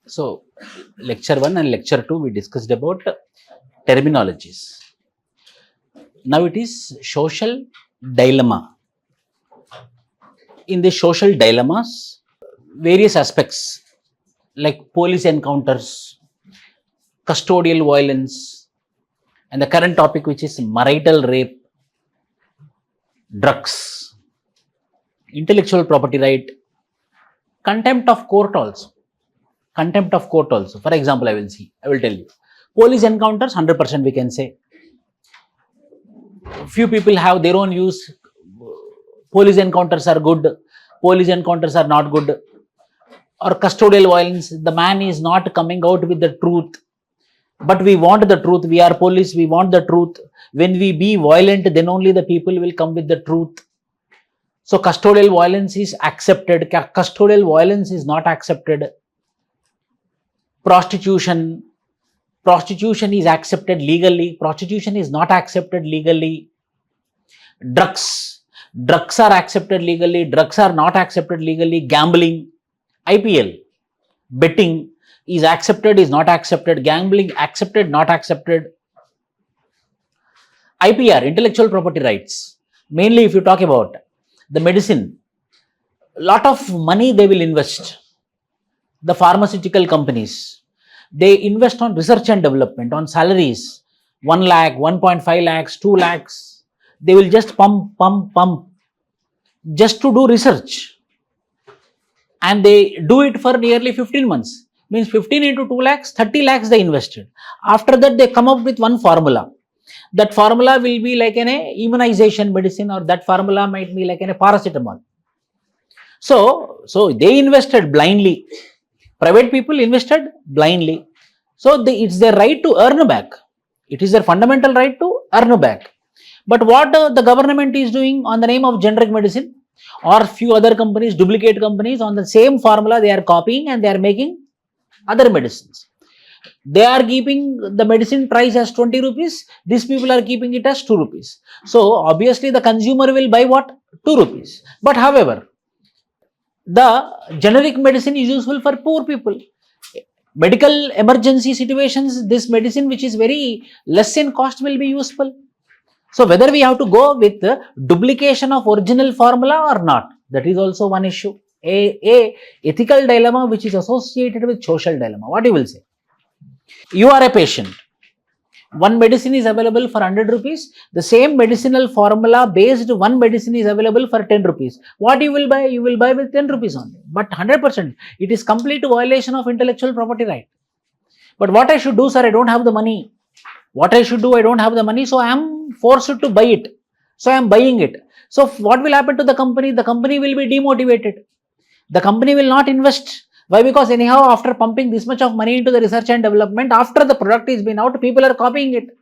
So, lecture 1 and lecture 2 we discussed about terminologies. Now it is social dilemma. In the social dilemmas, various aspects like police encounters, custodial violence, and the current topic which is marital rape, drugs, intellectual property right, contempt of court also. Contempt of court also. For example, I will tell you. Police encounters 100% we can say. Few people have their own views. Police encounters are good. Police encounters are not good. Or custodial violence, the man is not coming out with the truth. But we want the truth. We are police. We want the truth. When we be violent, then only the people will come with the truth. So custodial violence is accepted. Custodial violence is not accepted. Prostitution is accepted legally. Prostitution is not accepted legally. Drugs are accepted legally. Drugs are not accepted legally. Gambling, IPL, betting is accepted, is not accepted. Gambling accepted, not accepted. IPR, intellectual property rights. Mainly if you talk about the medicine, lot of money they will invest. The pharmaceutical companies, they invest on research and development, on salaries, 1 lakh, 1.5 lakhs, 2 lakhs. They will just pump, just to do research. And they do it for nearly 15 months. Means 15 into 2 lakhs, 30 lakhs they invested. After that, they come up with one formula. That formula will be like an immunization medicine, or that formula might be like a paracetamol. So they invested blindly. Private people invested blindly. So it's their right to earn back. It is their fundamental right to earn back. But what the government is doing on the name of generic medicine, or few other companies, duplicate companies, on the same formula they are copying and they are making other medicines. They are keeping the medicine price as 20 rupees. These people are keeping it as 2 rupees. So obviously the consumer will buy what? 2 rupees. But however, the generic medicine is useful for poor people. Medical emergency situations, this medicine which is very less in cost will be useful. So whether we have to go with the duplication of original formula or not, that is also one issue. A ethical dilemma which is associated with social dilemma. What you will say? You are a patient. One medicine is available for 100 rupees. The same medicinal formula based one medicine is available for 10 rupees. What you will buy? You will buy with 10 rupees only. But 100%, it is complete violation of intellectual property right. But what I should do, sir? I don't have the money. What I should do? I don't have the money. So I am forced to buy it. So I am buying it. So what will happen to the company? The company will be demotivated. The company will not invest. Why? Because anyhow, after pumping this much of money into the research and development, after the product is been out, people are copying it.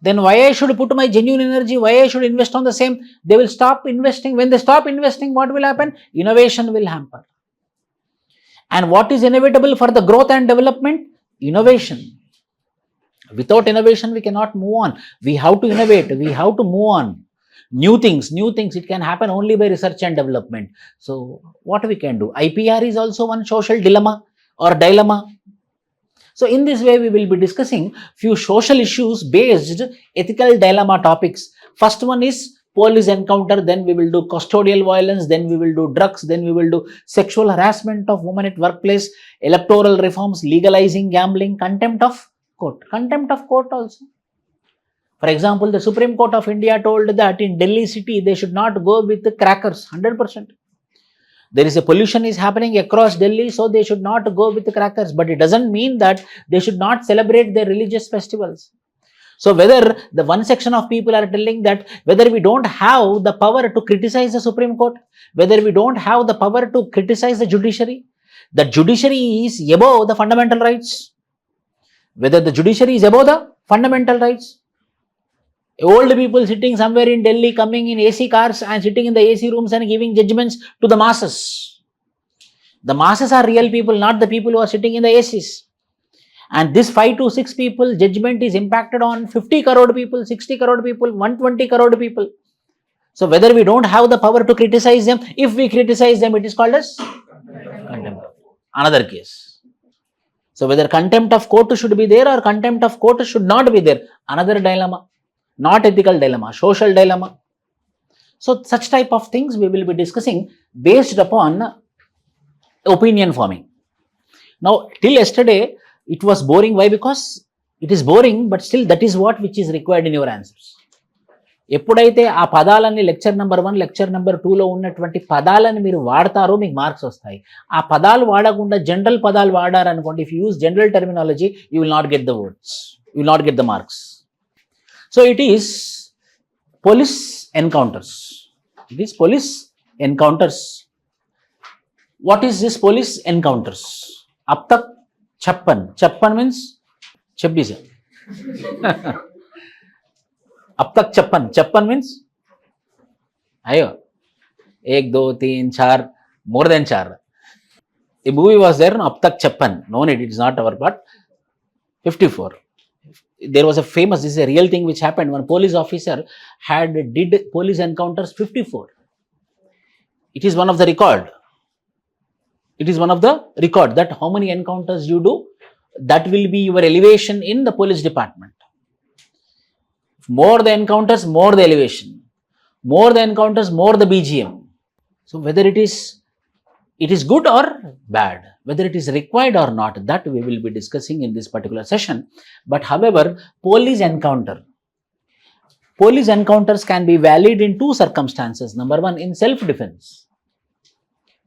Then why I should put my genuine energy? Why I should invest on the same? They will stop investing. When they stop investing, what will happen? Innovation will hamper. And what is inevitable for the growth and development? Innovation. Without innovation, we cannot move on. We have to innovate. We have to move on. New things, it can happen only by research and development. So what we can do? IPR is also one social dilemma or dilemma. So in this way, we will be discussing few social issues based ethical dilemma topics. First one is police encounter, then we will do custodial violence, then we will do drugs, then we will do sexual harassment of women at workplace, electoral reforms, legalizing gambling, contempt of court. Contempt of court also. For example, the Supreme Court of India told that in Delhi city, they should not go with the crackers, 100%. There is a pollution is happening across Delhi, so they should not go with the crackers. But it doesn't mean that they should not celebrate their religious festivals. So whether the one section of people are telling that whether we don't have the power to criticize the Supreme Court, whether we don't have the power to criticize the judiciary, that judiciary is above the fundamental rights. Whether the judiciary is above the fundamental rights. Old people sitting somewhere in Delhi, coming in AC cars and sitting in the AC rooms and giving judgments to the masses. The masses are real people, not the people who are sitting in the ACs. And this 5 to 6 people judgment is impacted on 50 crore people, 60 crore people, 120 crore people. So whether we don't have the power to criticize them, if we criticize them, it is called as contempt. Another case. So whether contempt of court should be there or contempt of court should not be there, another dilemma, not ethical dilemma, social dilemma. So such type of things we will be discussing based upon opinion forming. Now till yesterday it was boring. Why? Because it is boring, but still that is what which is required in your answers. ఎప్పుడైతే ఆ పదాలన్నీ lecture number 1 lecture number 2లో ఉన్నటువంటి పదాలను మీరు వాడతారో మీకు marks వస్తాయి. ఆ పదాలు వాడకుండా జనరల్ పదాలు వాడారనుకోండి, if you use general terminology you will not get the words, you will not get the marks. So it is police encounters. It is police encounters. What is this police encounters? Ab tak 56 means 26. Ab tak 56 means ayo 1 2 3 4 more than 4. A movie was there, no, ab tak 56. No need, it is not our part. 54. There was a famous, this is a real thing which happened. One police officer did police encounters 54. It is one of the record. It is one of the record that how many encounters you do, that will be your elevation in the police department. More the encounters, more the elevation. More the encounters, more the BGM. So whether it is good or bad, whether it is required or not, that we will be discussing in this particular session. But however, police encounters can be valid in 2 circumstances. Number 1, in self-defense.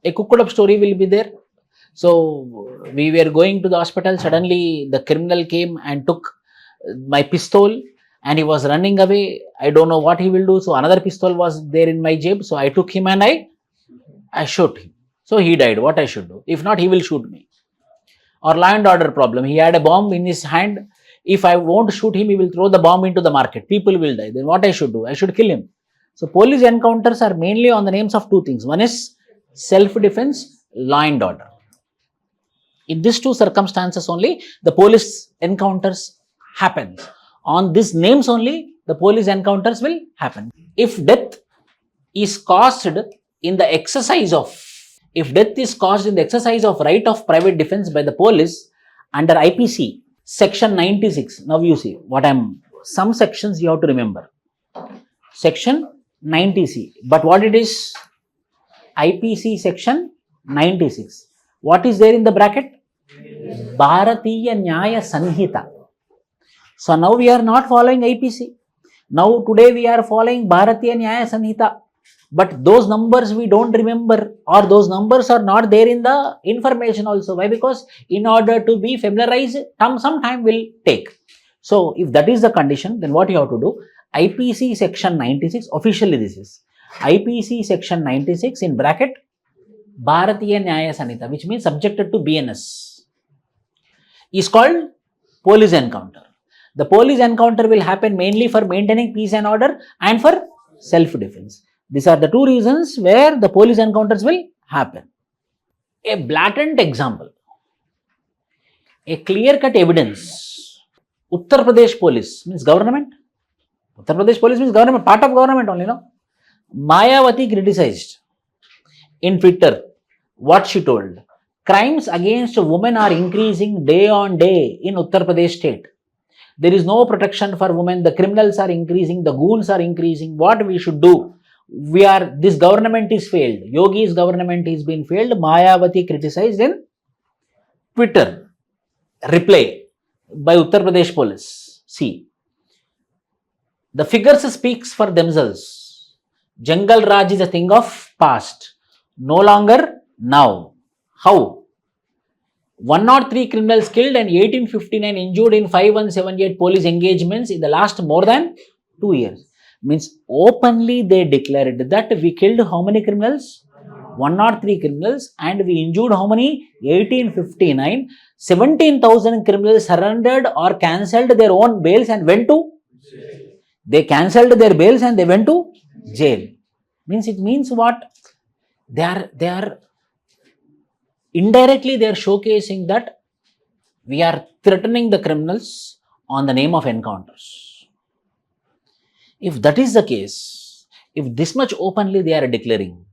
A cooked up story will be there. So we were going to the hospital, suddenly the criminal came and took my pistol and he was running away. I don't know what he will do. So another pistol was there in my jab. So I took him and I shot him. So he died. What I should do? If not, he will shoot me. Or law and order problem. He had a bomb in his hand. If I won't shoot him, he will throw the bomb into the market. People will die. Then what I should do? I should kill him. So police encounters are mainly on the names of 2 things. One is self-defense, law and order. In these 2 circumstances only, the police encounters happens. On these names only, the police encounters will happen. If death is caused in the exercise of right of private defense by the police under IPC section 96. Now you see some sections you have to remember. Section 90C. But what it is? IPC section 96. What is there in the bracket? Bharatiya Nyaya Sanhita. So now we are not following IPC. Now today we are following Bharatiya Nyaya Sanhita. But those numbers we don't remember, or those numbers are not there in the information also. Why? Because in order to be familiarized, some time will take. So if that is the condition, then what you have to do? IPC section 96, officially this is IPC section 96 in bracket Bharatiya Nyaya Sanhita, which means subjected to BNS, is called police encounter. The police encounter will happen mainly for maintaining peace and order and for self-defense. These are the 2 reasons where the police encounters will happen. A blatant example, a clear-cut evidence. Uttar Pradesh police means government. Uttar Pradesh police means government, part of government only, no? Mayawati criticized in Twitter what she told. Crimes against women are increasing day on day in Uttar Pradesh state. There is no protection for women. The criminals are increasing. The goons are increasing. What we should do? This government is failed. Yogi's government is being failed. Mayawati criticized in Twitter. Reply by Uttar Pradesh police. See, the figures speaks for themselves. Jungle Raj is a thing of past. No longer now. How? 103 criminals killed and 1859 injured in 5178 police engagements in the last more than 2 years. Means openly they declared that we killed how many criminals? 103 criminals, and we injured how many? 1859. 17,000 criminals surrendered or cancelled their own bails and went to jail. They cancelled their bails and they went to jail. It means what? They are indirectly they are showcasing that we are threatening the criminals on the name of encounters. If that is the case, if this much openly they are declaring,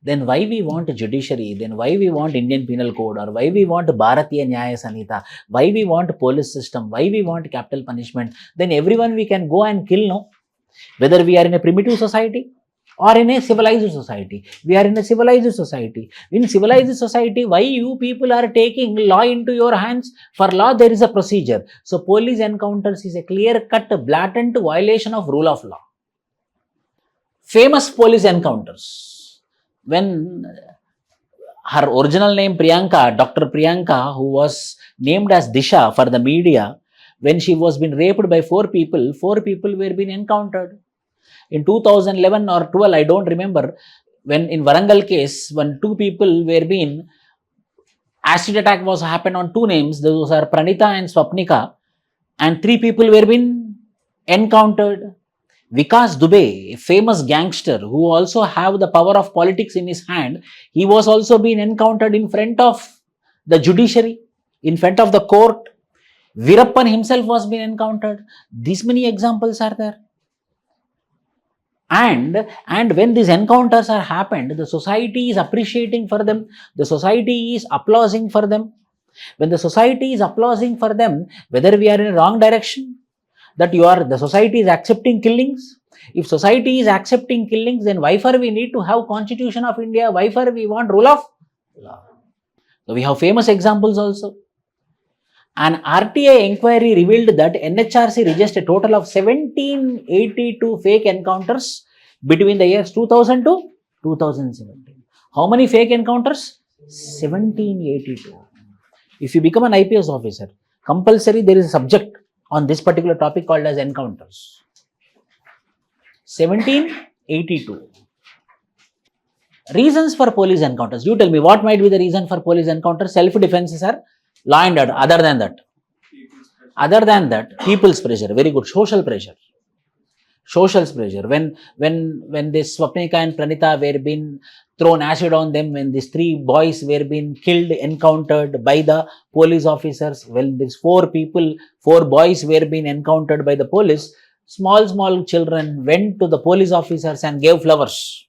Then why we want a judiciary? Then why we want Indian Penal Code? Or why we want Bharatiya Nyaya Sanhita? Why we want police system? Why we want capital punishment? Then everyone we can go and kill, no? Whether we are in a primitive society or in a civilized society. We are in a civilized society. In civilized society, why you people are taking law into your hands? For law, there is a procedure. So, police encounters is a clear-cut, blatant violation of rule of law. Famous police encounters. When her original name Priyanka, Dr. Priyanka, who was named as Disha for the media, when she was been raped by four people were being encountered. In 2011 or 12, I don't remember, when in Warangal case, when two people were being, acid attack was happened on two names, those are Pranita and Swapnika, and three people were being encountered. Vikas Dubey, a famous gangster who also have the power of politics in his hand, he was also being encountered in front of the judiciary, in front of the court. Virappan himself was being encountered. These many examples are there. And when these encounters are happened, the society is appreciating for them. The society is applauding for them. When the society is applauding for them, whether we are in a wrong direction, that the society is accepting killings. If society is accepting killings, then why for we need to have Constitution of India? Why for we want rule of law? So we have famous examples also. An RTI inquiry revealed that NHRC registered a total of 1782 fake encounters between the years 2000 to 2017. How many fake encounters? 1782. If you become an IPS officer, compulsory there is a subject on this particular topic called as encounters. 1782. Reasons for police encounters. You tell me, what might be the reason for police encounters? Self-defense, sir. Law and order. Other than that, people's pressure. Very good. Social pressure. Social pressure. When this Swapnika and Pranita were being thrown acid on them, when these three boys were being killed, encountered by the police officers, when these four boys were being encountered by the police, small children went to the police officers and gave flowers.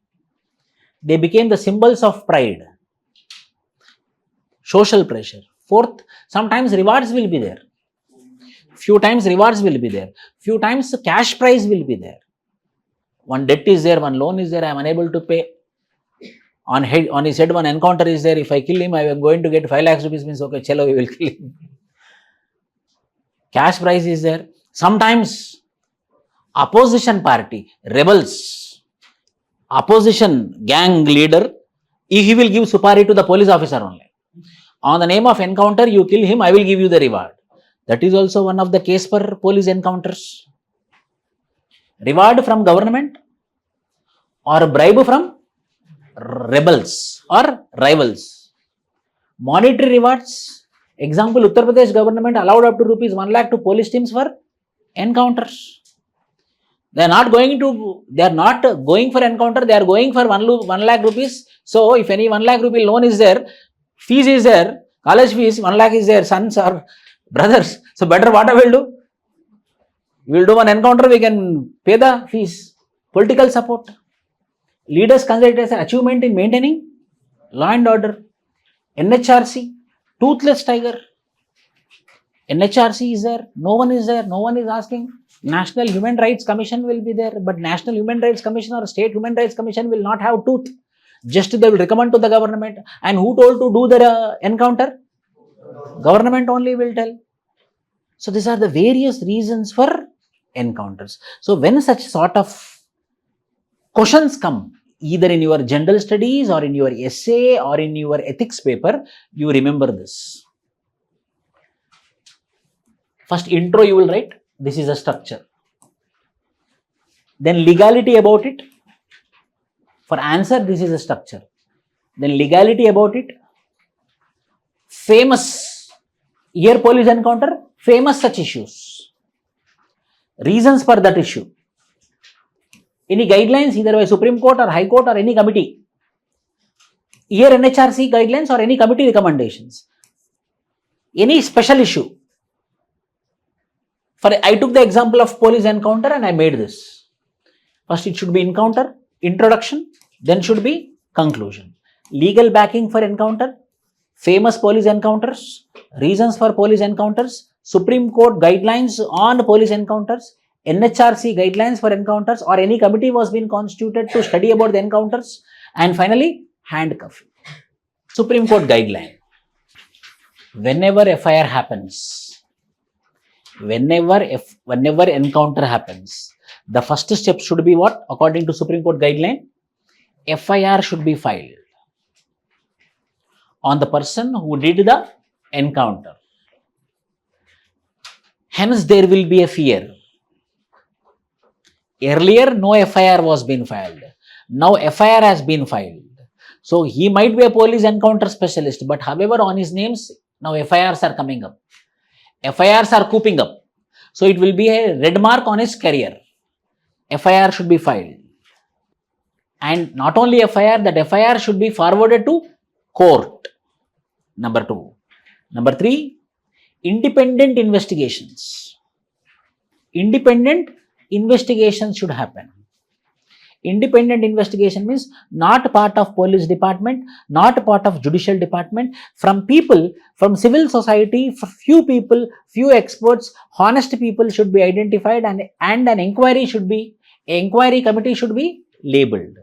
They became the symbols of pride. Social pressure. Fourth, sometimes rewards will be there. Few times rewards will be there. Few times cash prize will be there. One debt is there, one loan is there, I am unable to pay. On his head, one encounter is there. If I kill him, I am going to get 5 lakhs rupees. Means, okay, chalo, we will kill him. Cash prize is there. Sometimes opposition party, rebels, opposition gang leader, he will give supari to the police officer only. On the name of encounter, you kill him, I will give you the reward. That is also one of the case for police encounters. Reward from government or bribe from rebels or rivals. Monetary rewards. Example, Uttar Pradesh government allowed up to rupees 1 lakh to police teams for encounters. They are not going for encounter, they are going for 1 lakh rupees. So, if any 1 lakh rupee loan is there, fees is there, college fees, 1 lakh is there, sons or brothers. So, better what I will do? We will do one encounter, we can pay the fees. Political support. Leaders consider it as an achievement in maintaining law and order. NHRC, toothless tiger. NHRC is there, no one is there, no one is asking. National Human Rights Commission will be there, but National Human Rights Commission or State Human Rights Commission will not have tooth. Just they will recommend to the government. And who told to do the encounter? Government only will tell. So these are the various reasons for encounters. So when such sort of questions come, either in your general studies or in your essay or in your ethics paper, you remember this. First intro you will write, this is a structure. Then legality about it. For answer, this is a structure. Then legality about it. Famous year police encounter, famous such issues. Reasons for that issue. Any guidelines either by Supreme Court or High Court or any committee. Year NHRC guidelines or any committee recommendations. Any special issue. I took the example of police encounter and I made this. First it should be encounter, introduction, then should be Conclusion. Legal backing for encounter, famous police encounters, reasons for police encounters, Supreme Court guidelines on police encounters, NHRC guidelines for encounters, or any committee was being constituted to study about the encounters, and finally handcuffing. Supreme Court guideline. Whenever FIR happens, whenever encounter happens, the first step should be what? According to Supreme Court guideline, FIR should be filed on the person who did the encounter. Hence, there will be a fear. Earlier, no FIR was being filed. Now, FIR has been filed. So, he might be a police encounter specialist, but however, on his names, now FIRs are coming up. FIRs are cooping up. So, it will be a red mark on his career. FIR should be filed. And not only FIR, that FIR should be forwarded to court. Number 2. Number 3, independent investigations. Independent investigations should happen. Independent investigation means not part of police department, not part of judicial department, from people, from civil society, few people, few experts, honest people should be identified, and an inquiry committee should be labeled,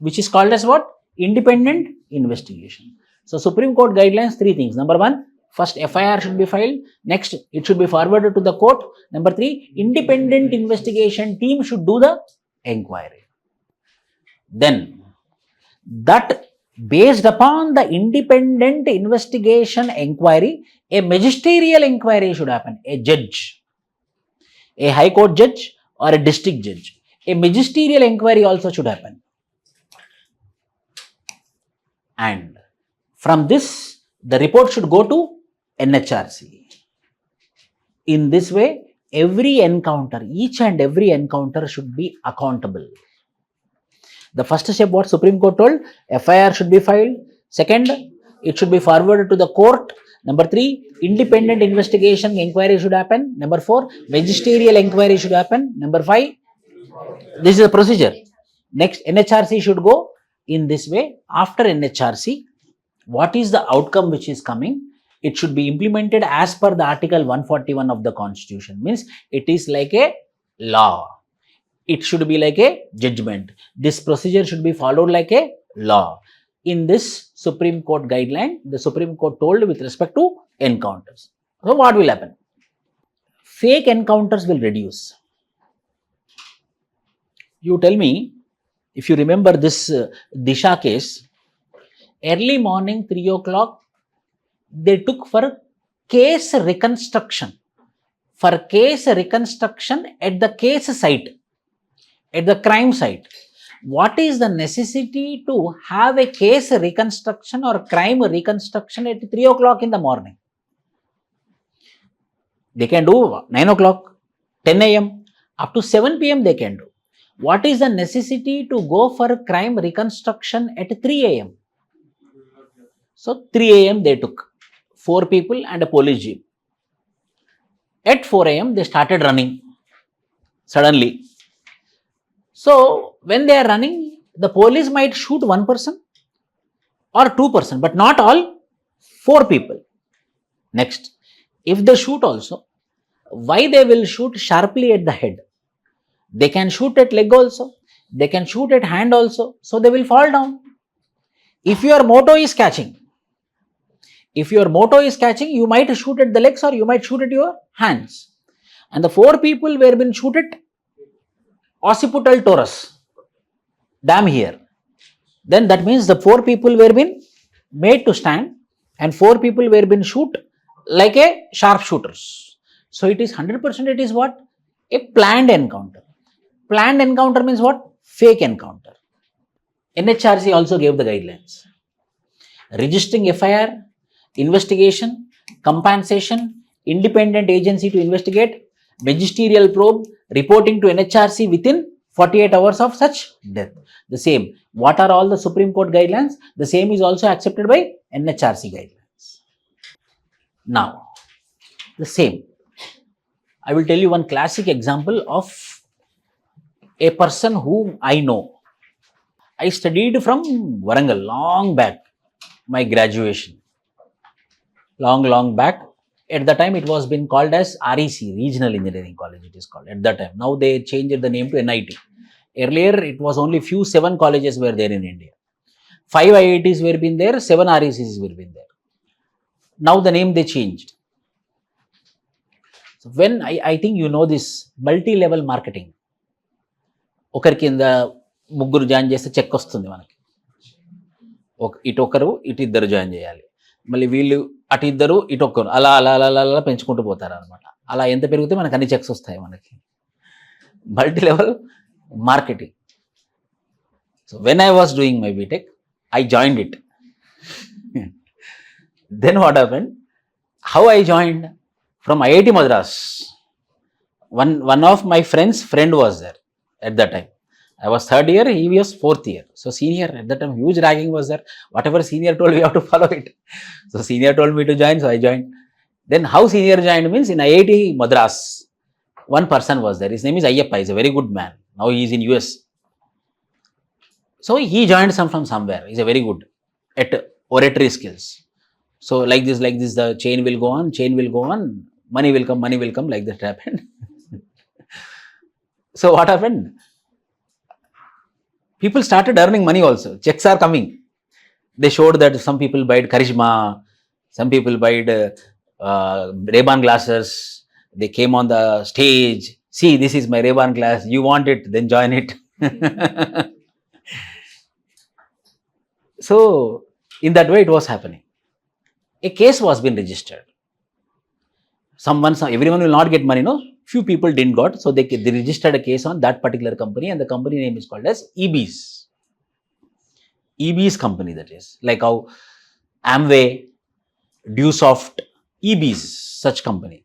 which is called as what? Independent investigation. So, Supreme Court guidelines, 3 things. Number 1, first FIR should be filed. Next, it should be forwarded to the court. Number 3, independent investigation team should do the inquiry. Then, that based upon the independent investigation inquiry, a magisterial inquiry should happen. A judge, a high court judge or a district judge. A magisterial inquiry also should happen. And from this, the report should go to NHRC. In this way, every encounter, each and every encounter should be accountable. The first step, what Supreme Court told, FIR should be filed. Second, it should be forwarded to the court. Number 3, independent investigation inquiry should happen. Number 4, magisterial inquiry should happen. Number 5, this is the procedure. Next, NHRC should go. In this way, after NHRC, what is the outcome which is coming? It should be implemented as per the Article 141 of the Constitution. Means it is like a law. It should be like a judgment. This procedure should be followed like a law. In this Supreme Court guideline, the Supreme Court told with respect to encounters. So, what will happen? Fake encounters will reduce. You tell me, if you remember this Disha case, early morning 3 o'clock, they took for case reconstruction. For case reconstruction at the case site, at the crime site. What is the necessity to have a case reconstruction or crime reconstruction at 3 o'clock in the morning? They can do 9 o'clock, 10 a.m. up to 7 p.m. they can do. What is the necessity to go for crime reconstruction at 3 a.m.? So, 3 a.m. they took 4 people and a police jeep. At 4 a.m. they started running suddenly. So, when they are running, the police might shoot 1 person or 2 person, but not all, 4 people. Next, if they shoot also, why they will shoot sharply at the head? They can shoot at leg also, they can shoot at hand also, so they will fall down. If your motto is catching, you might shoot at the legs or you might shoot at your hands. And the 4 people were been shoot at occipital torus, damn here. Then that means the 4 people were been made to stand and 4 people were been shoot like a sharpshooters. So it is 100% it is what? A planned encounter. Planned encounter means what? Fake encounter. NHRC also gave the guidelines. Registering FIR, investigation, compensation, independent agency to investigate, magisterial probe, reporting to NHRC within 48 hours of such death. The same. What are all the Supreme Court guidelines? The same is also accepted by NHRC guidelines. Now, the same. I will tell you one classic example of a person whom I know. I studied from Warangal long back, my graduation. Long back. At the time, it was been called as REC, Regional Engineering College, it is called at that time. Now they changed the name to NIT. Earlier, it was only 7 colleges were there in India. 5 IITs were been there, 7 RECs were been there. Now the name they changed. So when I think you know this multi-level marketing. ఒకరి కింద ముగ్గురు join చేస్తే check వస్తుంది మనకి. ఇటు ఒకరు ఇటు ఇద్దరు జాయిన్ చేయాలి, మళ్ళీ వీళ్ళు అటు ఇద్దరు ఇటు ఒక్కరు, అలా అలా అలా అలా పెంచుకుంటూ పోతారు అనమాట. అలా ఎంత పెరిగితే మనకు అన్ని చెక్స్ వస్తాయి మనకి. Multi level marketing. So when I was doing my BTech, I joined it. Then what happened? How I joined? From IIT Madras. One of my friend was there at that time. I was 3rd year, he was 4th year. So senior at that time, huge ragging was there. Whatever senior told, we have to follow it. So senior told me to join, so I joined. Then how senior joined means in IIT Madras, one person was there. His name is Ayyappa. He's a very good man. Now he is in US. So he joined from somewhere. He's a very good at oratory skills. So like this, the chain will go on, money will come, like that happened. So what happened? People started earning money also. Checks are coming. They showed that some people buyed Karishma, some people buyed Ray-Ban glasses. They came on the stage. See, this is my Ray-Ban glass. You want it? Then join it. So, in that way it was happening. A case was being registered. Everyone will not get money, no? Few people didn't got, so they registered a case on that particular company, and the company name is called as EBs. EBs company, that is. Like how Amway, Dewsoft, EBs, such company.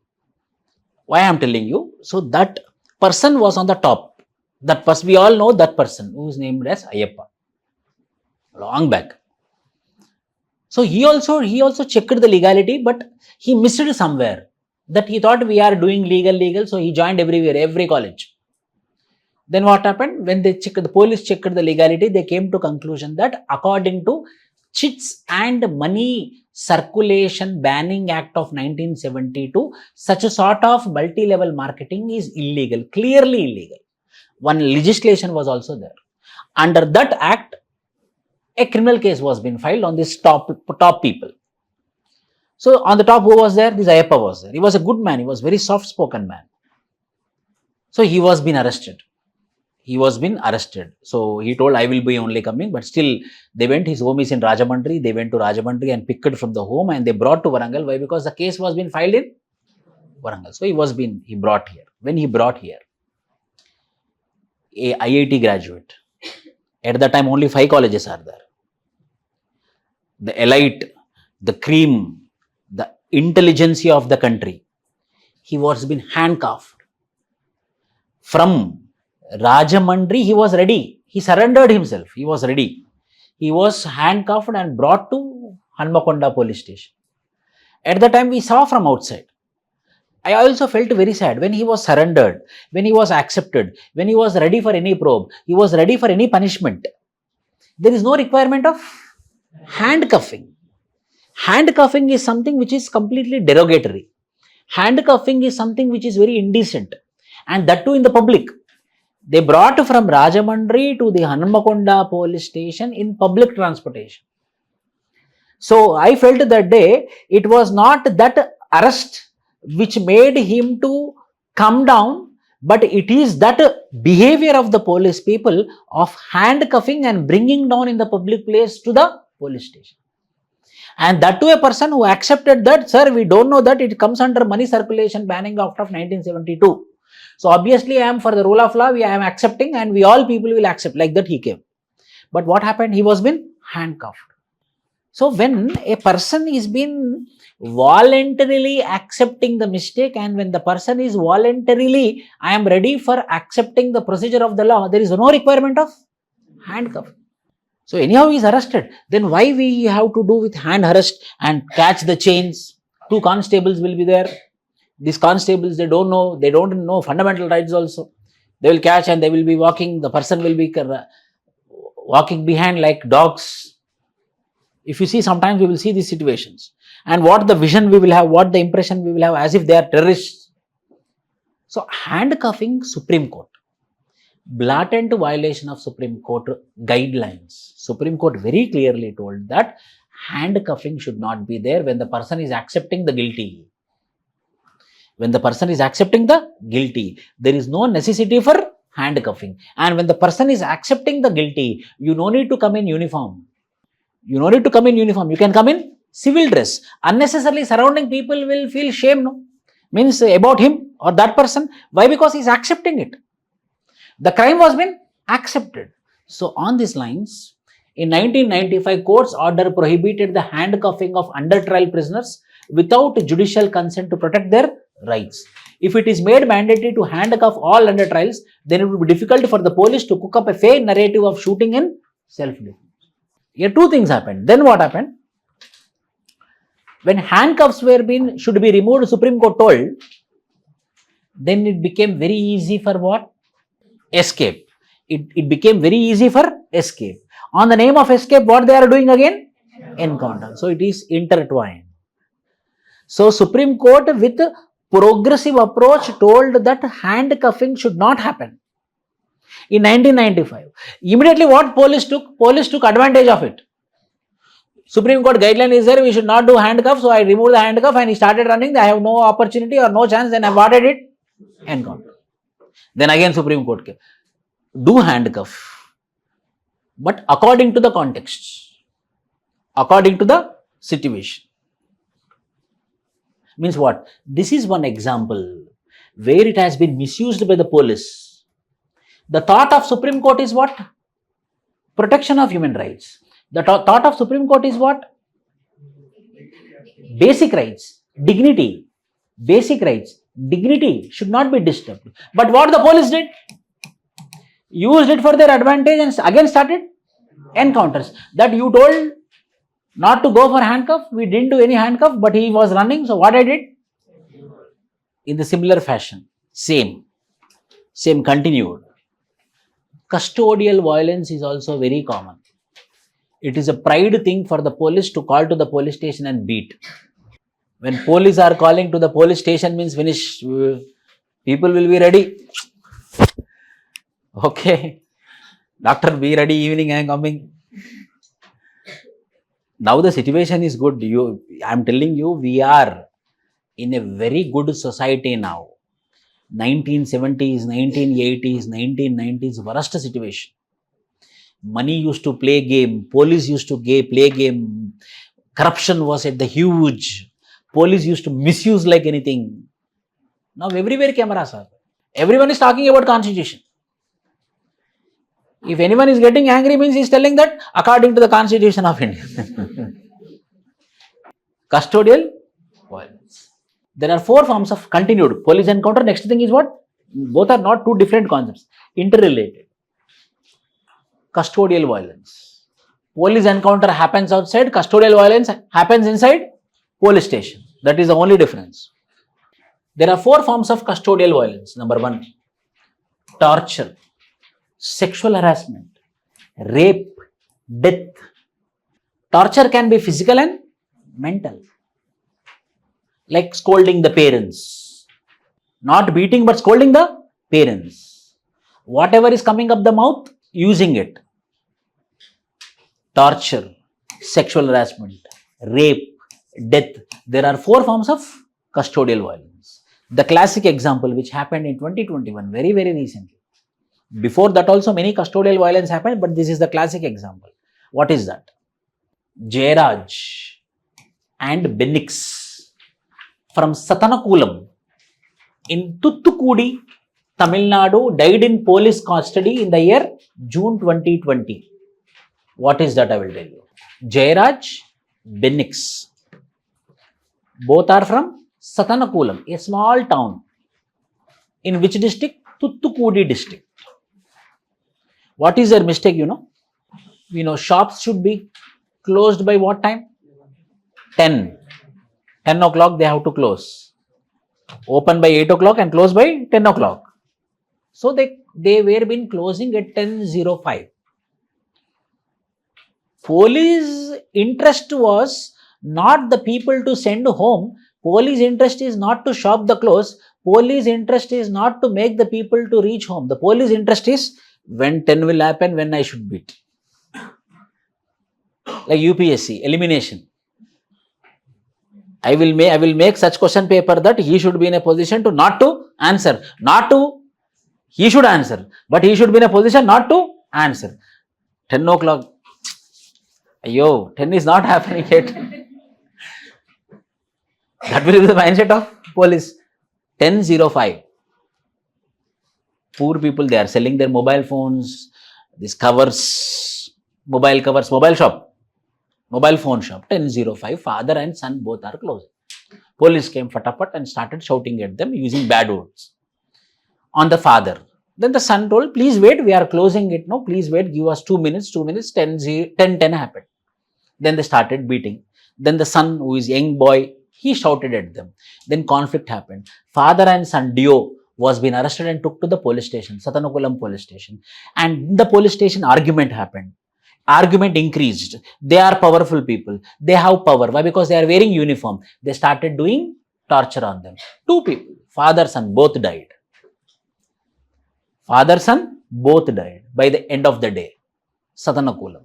Why I am telling you? So, that person was on the top. That person, we all know that person, who is named as Ayyappa. Long back. So he also checked the legality, but he missed it somewhere. That he thought we are doing legal, so he joined everywhere, every college. Then what happened? When they checked, the police checked the legality, they came to conclusion that according to Chits and Money Circulation Banning Act of 1972, such a sort of multi-level marketing is illegal, clearly illegal. One legislation was also there. Under that act, a criminal case was being filed on this top people. So on the top, who was there? This Ayyappa was there. He was a good man. He was very soft-spoken man. So he was being arrested. So he told, I will be only coming, but still they went. His home is in Rajamandri. They went to Rajamandri and picked from the home, and they brought to Warangal. Why? Because the case was being filed in Warangal. So he brought here. When he brought here, a IIT graduate. At that time, only 5 colleges are there. The elite, the cream, the intelligentsia of the country. He was been handcuffed. From Rajamandri, he was ready. He surrendered himself. He was ready. He was handcuffed and brought to Hanmakonda police station. At the time, we saw from outside. I also felt very sad when he was surrendered, when he was accepted, when he was ready for any probe, he was ready for any punishment. There is no requirement of handcuffing. Handcuffing is something which is completely derogatory. Handcuffing is something which is very indecent, and that too in the public. They brought from Rajamandri to the Hanmakonda police station in public transportation. So I felt that day it was not that arrest which made him to come down, but it is that behavior of the police people of handcuffing and bringing down in the public place to the police station. And that to a person who accepted that, sir, we don't know that it comes under Money Circulation Banning Act of 1972. So obviously I am for the rule of law, I am accepting, and we all people will accept. Like that he came. But what happened? He was been handcuffed. So when a person is been voluntarily accepting the mistake, and when the person is voluntarily, I am ready for accepting the procedure of the law, there is no requirement of handcuff. So anyhow he is arrested. Then why we have to do with hand arrest and catch the chains? 2 constables will be there. These constables, they don't know fundamental rights also. They will catch and they will be walking. The person will be walking behind like dogs. If you see, sometimes we will see these situations. And what the vision we will have, what the impression we will have, as if they are terrorists. So, handcuffing, Supreme Court. Blatant violation of Supreme Court guidelines. Supreme Court very clearly told that handcuffing should not be there when the person is accepting the guilty. When the person is accepting the guilty, there is no necessity for handcuffing. And when the person is accepting the guilty, you no need to come in uniform. You no need to come in uniform. You can come in civil dress. Unnecessarily surrounding people will feel shame, no? Means about him or that person. Why? Because he is accepting it. The crime was been accepted. So on these lines, in 1995, court's order prohibited the handcuffing of under trial prisoners without judicial consent to protect their rights. If it is made mandatory to handcuff all under trials, then it would be difficult for the police to cook up a fake narrative of shooting in self-defense. Here two things happened. Then what happened? When handcuffs should be removed, Supreme Court told, then it became very easy for what? Escape. It became very easy for escape. On the name of escape, what they are doing again? Encounter. So it is intertwined. So Supreme Court with progressive approach told that handcuffing should not happen. In 1995, immediately what police took? Police took advantage of it. Supreme Court guideline is there, we should not do handcuff, so I removed the handcuff and he started running. I have no opportunity or no chance, then I awarded it. Encounter. Then again Supreme Court came. Do handcuff, but according to the context, according to the situation. Means what? This is one example where it has been misused by the police. The thought of Supreme Court is what? Protection of human rights. The thought of Supreme Court is what? Basic rights, dignity, basic rights, dignity should not be disturbed. But what the police did? Used it for their advantage and again started encounters. That you told not to go for handcuff, we didn't do any handcuff, but he was running, so what I did? In the similar fashion, same continued. Custodial violence is also very common. It is a pride thing for the police to call to the police station and beat. When police are calling to the police station means finish, people will be ready. Okay, doctor, be ready, evening I am coming. Now the situation is good. I am telling you, we are in a very good society now. 1970s, 1980s, 1990s, worst situation. Money used to play game, police used to play game, corruption was at the huge, police used to misuse like anything. Now everywhere cameras are. Everyone is talking about constitution. If anyone is getting angry means he is telling that according to the Constitution of India. Custodial violence. There are four forms of continued police encounter. Next thing is what? Both are not two different concepts, interrelated. Custodial violence. Police encounter happens outside, custodial violence happens inside police station. That is the only difference. There are four forms of custodial violence. Number one, torture, sexual harassment, rape, death. Torture can be physical and mental. Like scolding the parents. Not beating but scolding the parents. Whatever is coming up the mouth, using it. Torture, sexual harassment, rape, death. There are four forms of custodial violence. The classic example which happened in 2021, very, very recently. Before that also many custodial violence happened, but this is the classic example. What is that? Jayaraj and Benix from Satanakulam in Thoothukudi, Tamil Nadu died in police custody in the year June 2020. What is that? I will tell you. Jayaraj, Benix. Both are from Satanakulam, a small town. In which district? Thoothukudi district. What is their mistake, you know? You know, shops should be closed by what time? 10. 10 o'clock they have to close. Open by 8 o'clock and close by 10 o'clock. So they were been closing at 10:05. Police interest was not the people to send home. Police interest is not to shop the clothes. Police interest is not to make the people to reach home. The police interest is when 10 will happen, when I should beat. Like UPSC, elimination. I will make such question paper that he should be in a position to not to answer. He should answer. But he should be in a position not to answer. 10 o'clock. Ayo, 10 is not happening yet. That will be the mindset of police. 10:05. Poor people, they are selling their mobile phones, these covers, mobile shop, mobile phone shop. 10:05. Father and son both are closed. Police came fatapat and started shouting at them using bad words on the father. Then the son told, please wait, we are closing it now. Please wait, give us 2 minutes. 10:10 happened. Then they started beating. Then the son, who is young boy, he shouted at them. Then conflict happened. Father and son duo was been arrested and took to the police station, Satanakulam police station. And in the police station, argument happened. Argument increased. They are powerful people. They have power. Why? Because they are wearing uniform. They started doing torture on them. 2 people, father, son, both died. Father, son, both died by the end of the day. Satanakulam.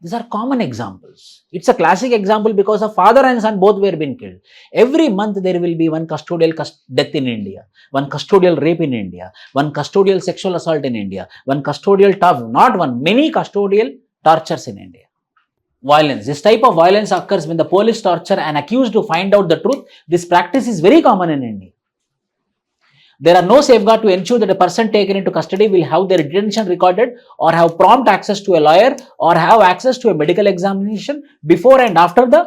These are common examples. It's a classic example because of father and son both were being killed. Every month there will be one custodial death in India, one custodial rape in India, one custodial sexual assault in India, one custodial many custodial tortures in India. Violence. This type of violence occurs when the police torture an accused to find out the truth. This practice is very common in India. There are no safeguards to ensure that a person taken into custody will have their detention recorded or have prompt access to a lawyer or have access to a medical examination before and after the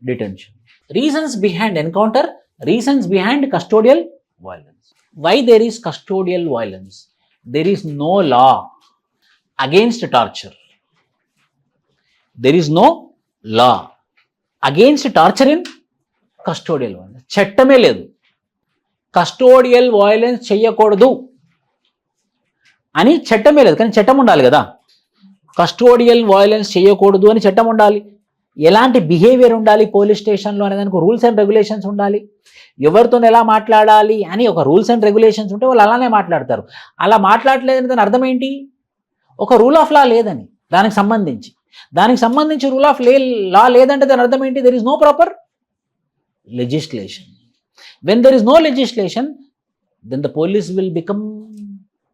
detention. Reasons behind encounter, reasons behind custodial violence. Why there is custodial violence? There is no law against torture. There is no law against torture in custodial violence. చట్టమే లేదు. Custodial violence చెయ్యకూడదు అని చట్టమే లేదు, కానీ చట్టం ఉండాలి కదా. Custodial violence చేయకూడదు అని చట్టం ఉండాలి. ఎలాంటి బిహేవియర్ ఉండాలి పోలీస్ స్టేషన్లో అనే దానికి రూల్స్ అండ్ రెగ్యులేషన్స్ ఉండాలి. ఎవరితో ఎలా మాట్లాడాలి అని ఒక రూల్స్ అండ్ రెగ్యులేషన్స్ ఉంటే వాళ్ళు అలానే మాట్లాడతారు. అలా మాట్లాడలేదని దాని అర్థం ఏంటి? ఒక రూల్ ఆఫ్ లా లేదని దానికి సంబంధించి రూల్ ఆఫ్ లా లేదంటే దాని అర్థం ఏంటి? There is no proper legislation. When there is no legislation, then the police will become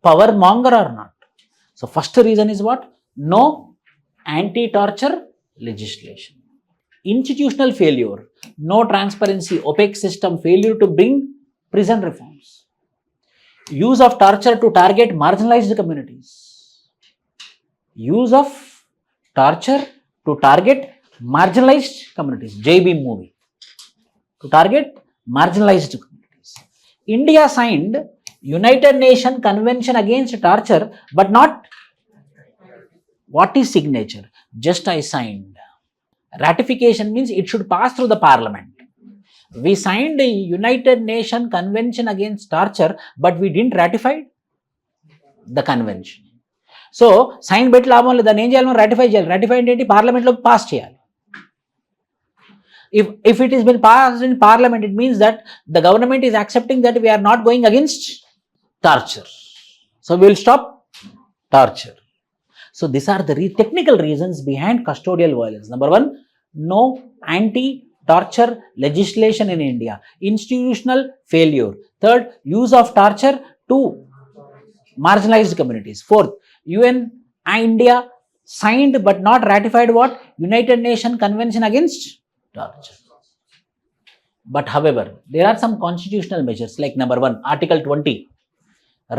power monger or not. So first reason is what? No anti-torture legislation. Institutional failure, no transparency, opaque system, failure to bring prison reforms. Use of torture to target marginalized communities. Use of torture to target marginalized communities. JB movie. To target marginalized communities. India signed United Nations Convention Against Torture, but not what is signature? Just I signed. Ratification means it should pass through the parliament. We signed the United Nations Convention Against Torture, but we didn't ratify the convention. So, sign bet లాభం లేదు, దాన్ని ఏం చేయాలి? ratify చేయాలి. ratify ఏంటి? పార్లమెంట్లో pass చేయాలి. If it has been passed in parliament, it means that the government is accepting that we are not going against torture. So we will stop torture. So these are the technical reasons behind custodial violence. Number 1, no anti-torture legislation in India. Institutional failure. 3rd, use of torture to marginalized communities. 4th, UN India signed but not ratified what? United Nations Convention Against Torture. But however, there are some constitutional measures like number 1, Article 20,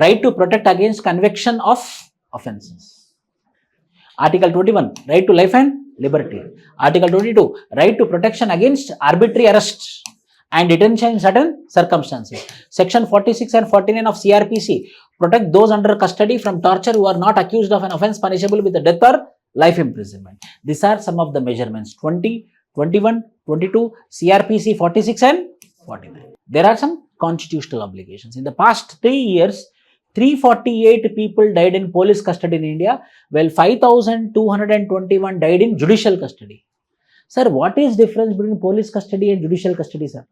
right to protect against conviction of offences. Article 21, right to life and liberty. Article 22, right to protection against arbitrary arrest and detention in certain circumstances. Section 46 and 49 of CRPC protect those under custody from torture who are not accused of an offence punishable with the death or life imprisonment. These are some of the measurements. 20, 21, 22, CRPC 46 and 49. There are some constitutional obligations. In the past 3 years, 348 people died in police custody in India, while 5,221 died in judicial custody. Sir, what is difference between police custody and judicial custody, sir?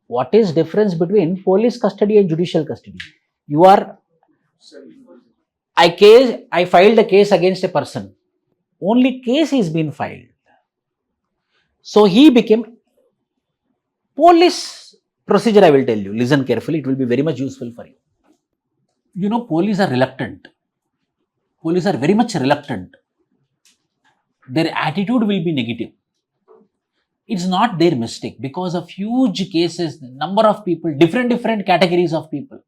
What is difference between police custody and judicial custody? I filed a case against a person. Only case is been filed. So he became police procedure. I will tell you. Listen carefully. It will be very much useful for you. You know, police are reluctant. Police are very much reluctant. Their attitude will be negative. It's not their mistake, because of huge cases, number of people, different categories of people.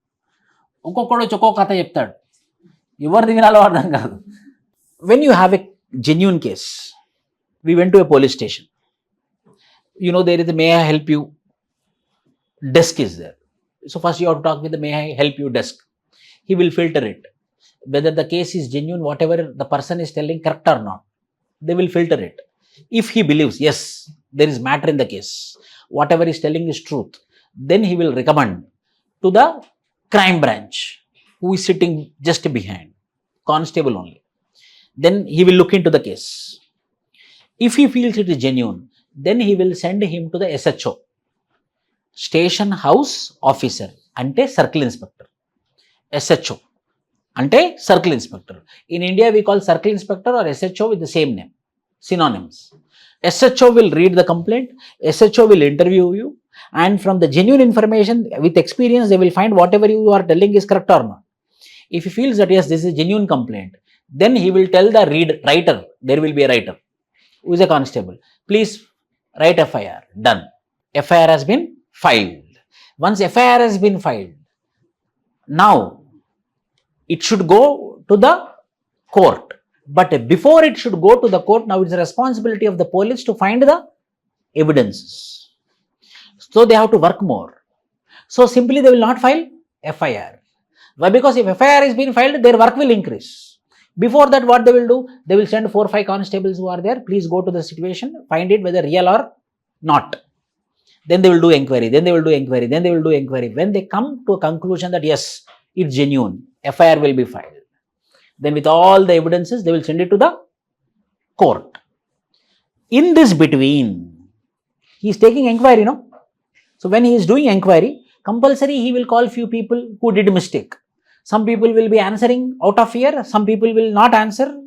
ఒక్కొక్కడు ఒక్కో కథ చెప్తాడు, ఎవరిది వినాలో అర్థం కాదు. When you have a genuine case, we went to a police station. You know, there is a may I help you desk is there. So first you have to talk with the may I help you desk. He will filter it, whether the case is genuine, whatever the person is telling, correct or not. They will filter it. If he believes, yes, there is matter in the case, whatever he is telling is truth, then he will recommend to the crime branch, who is sitting just behind, constable only. Then he will look into the case. If he feels it is genuine, then he will send him to the SHO, Station House Officer, ante Circle Inspector. SHO, ante Circle Inspector. In India, we call Circle Inspector or SHO with the same name, synonyms. SHO will read the complaint, SHO will interview you, and from the genuine information, with experience, they will find whatever you are telling is correct or not. If he feels that yes, this is a genuine complaint, then he will tell the writer, there will be a writer, who is a constable, please write FIR, done. FIR has been filed. Once FIR has been filed, now it should go to the court. But before it should go to the court, now it's the responsibility of the police to find the evidences. So they have to work more. So simply they will not file FIR. Why? Because if FIR is being filed, their work will increase. Before that, what they will do? They will send 4 or 5 constables who are there. Please go to the situation, find it whether real or not. Then they will do inquiry. Then they will do inquiry. Then they will do inquiry. When they come to a conclusion that yes, it's genuine, FIR will be filed. Then with all the evidences, they will send it to the court. In this between, he is taking inquiry, no? So when he is doing inquiry, compulsory he will call few people who did mistake. Some people will be answering out of fear, some people will not answer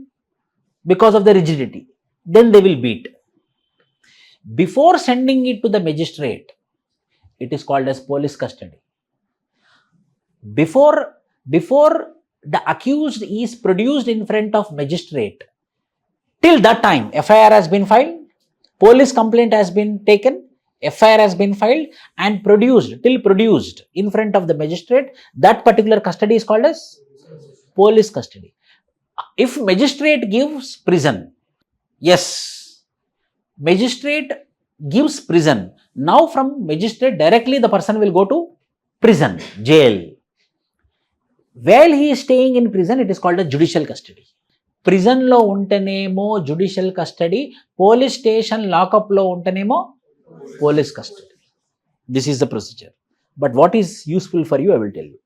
because of the rigidity. Then they will beat. Before sending it to the magistrate, it is called as police custody. Before the accused is produced in front of magistrate, till that time FIR has been filed, police complaint has been taken, FIR has been filed and produced in front of the magistrate, that particular custody is called as police custody. If magistrate gives prison, yes, magistrate gives prison. Now from magistrate directly the person will go to prison, jail. While he is staying in prison, it is called a judicial custody. Prison lo untenemo judicial custody, police station lockup lo untenemo police custody. This is the procedure. But what is useful for you, I will tell you.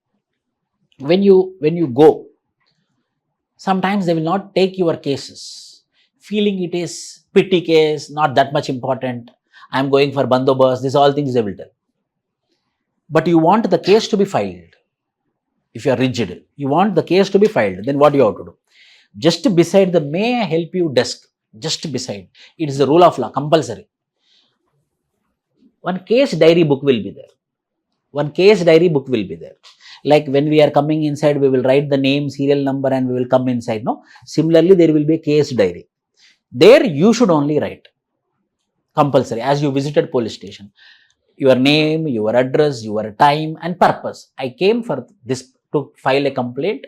When you go, sometimes they will not take your cases, feeling it is petty case, not that much important. I am going for bandobas, these all things they will tell. But you want the case to be filed. If you are rigid, you want the case to be filed, then what you have to do? Just beside the may I help you desk, just beside, it is the rule of law, compulsory. One case diary book will be there. One case diary book will be there. Like when we are coming inside, we will write the name, serial number and we will come inside. No? Similarly, there will be a case diary. There you should only write, compulsory, as you visited police station. Your name, your address, your time and purpose. I came for this to file a complaint,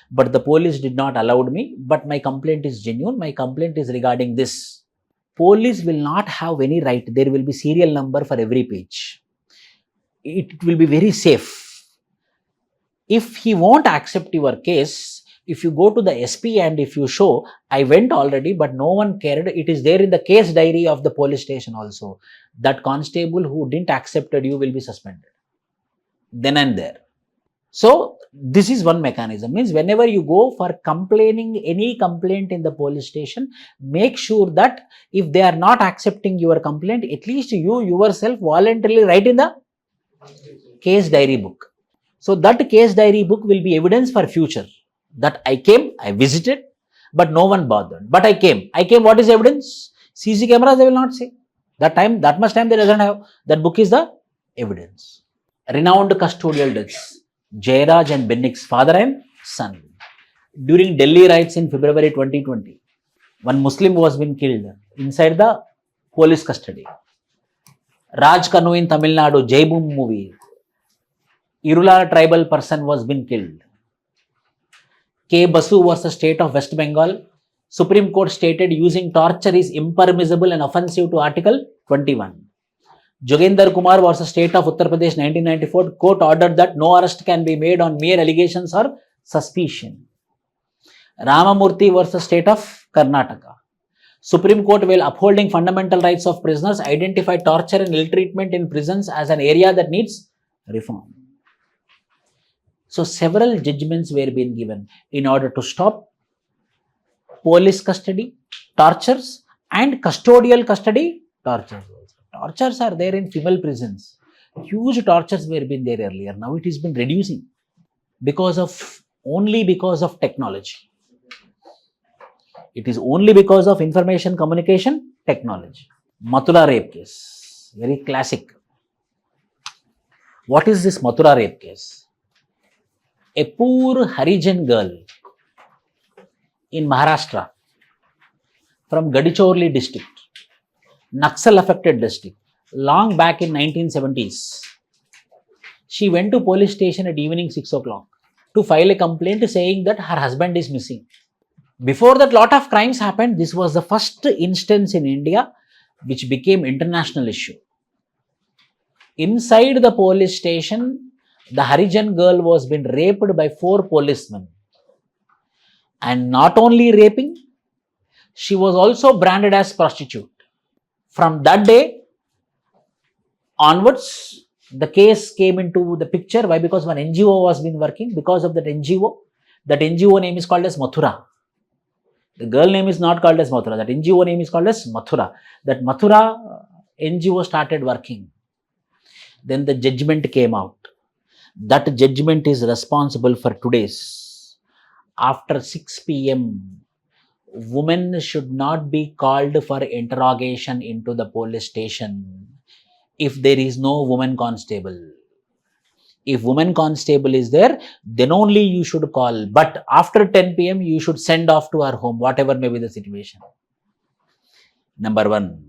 but the police did not allow me, but my complaint is genuine. My complaint is regarding this. Police will not have any right. There will be serial number for every page. It will be very safe. If he won't accept your case, if you go to the SP and if you show, I went already, but no one cared, it is there in the case diary of the police station also. That constable who didn't accept you will be suspended. Then and there. So this is one mechanism. Means whenever you go for complaining any complaint in the police station, make sure that if they are not accepting your complaint, at least you yourself voluntarily write in the case diary book. So that case diary book will be evidence for future. That I came, I visited, but no one bothered. But I came. What is evidence? CC cameras they will not see. That much time they doesn't have. That book is the evidence. Renowned custodial deaths. Jairaj and Bennick's father and son. During Delhi riots in February 2020, one Muslim was been killed inside the police custody. Raj Kanu in Tamil Nadu, Jai Boom movie. Irula tribal person was been killed. K. Basu was the state of West Bengal. Supreme Court stated using torture is impermissible and offensive to Article 21. Jogendar Kumar was the state of Uttar Pradesh 1994. Court ordered that no arrest can be made on mere allegations or suspicion. Ramamurthy was the state of Karnataka. Supreme Court, while upholding fundamental rights of prisoners, identified torture and ill treatment in prisons as an area that needs reform. So several judgments were being given in order to stop police custody, tortures, and custodial custody, tortures. Tortures are there in female prisons. Huge tortures were being there earlier. Now it has been reducing only because of technology. It is only because of information communication technology. Mathura rape case, very classic. What is this Mathura rape case? A poor Harijan girl in Maharashtra from Gadichorli district, Naxal affected district, long back in 1970s. She went to police station at evening 6 o'clock to file a complaint saying that her husband is missing. Before that, lot of crimes happened. This was the first instance in India which became international issue. Inside the police station, the Harijan girl was being raped by 4 policemen. And not only raping, she was also branded as prostitute. From that day onwards, the case came into the picture. Why? Because one NGO was been working. Because of that NGO name is called as Mathura. The girl name is not called as Mathura. That NGO name is called as Mathura. That Mathura NGO started working. Then the judgment came out. That judgment is responsible for today's. After 6 p.m., women should not be called for interrogation into the police station if there is no woman constable. If woman constable is there, then only you should call. But after 10 p.m., you should send off to her home, whatever may be the situation. Number 1.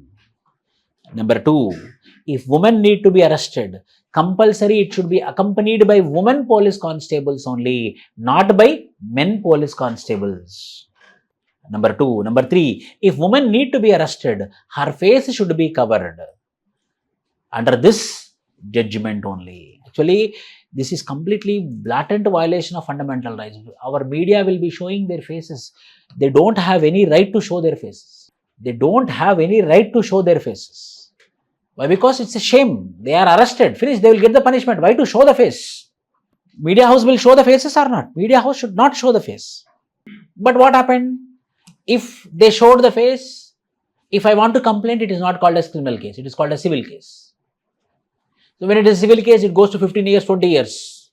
Number 2, if women need to be arrested, compulsory it should be accompanied by women police constables only, not by men police constables. Number 2. Number 3, if women need to be arrested, her face should be covered under this judgment only. Actually, this is completely blatant violation of fundamental rights. Our media will be showing their faces. They don't have any right to show their faces. They don't have any right to show their faces. Why? Because it's a shame. They are arrested. Finished. They will get the punishment. Why to show the face? Media house will show the faces or not? Media house should not show the face. But what happened? If they showed the face, if I want to complain, it is not called as criminal case. It is called a civil case. So when it is a civil case, it goes to 15 years, 20 years.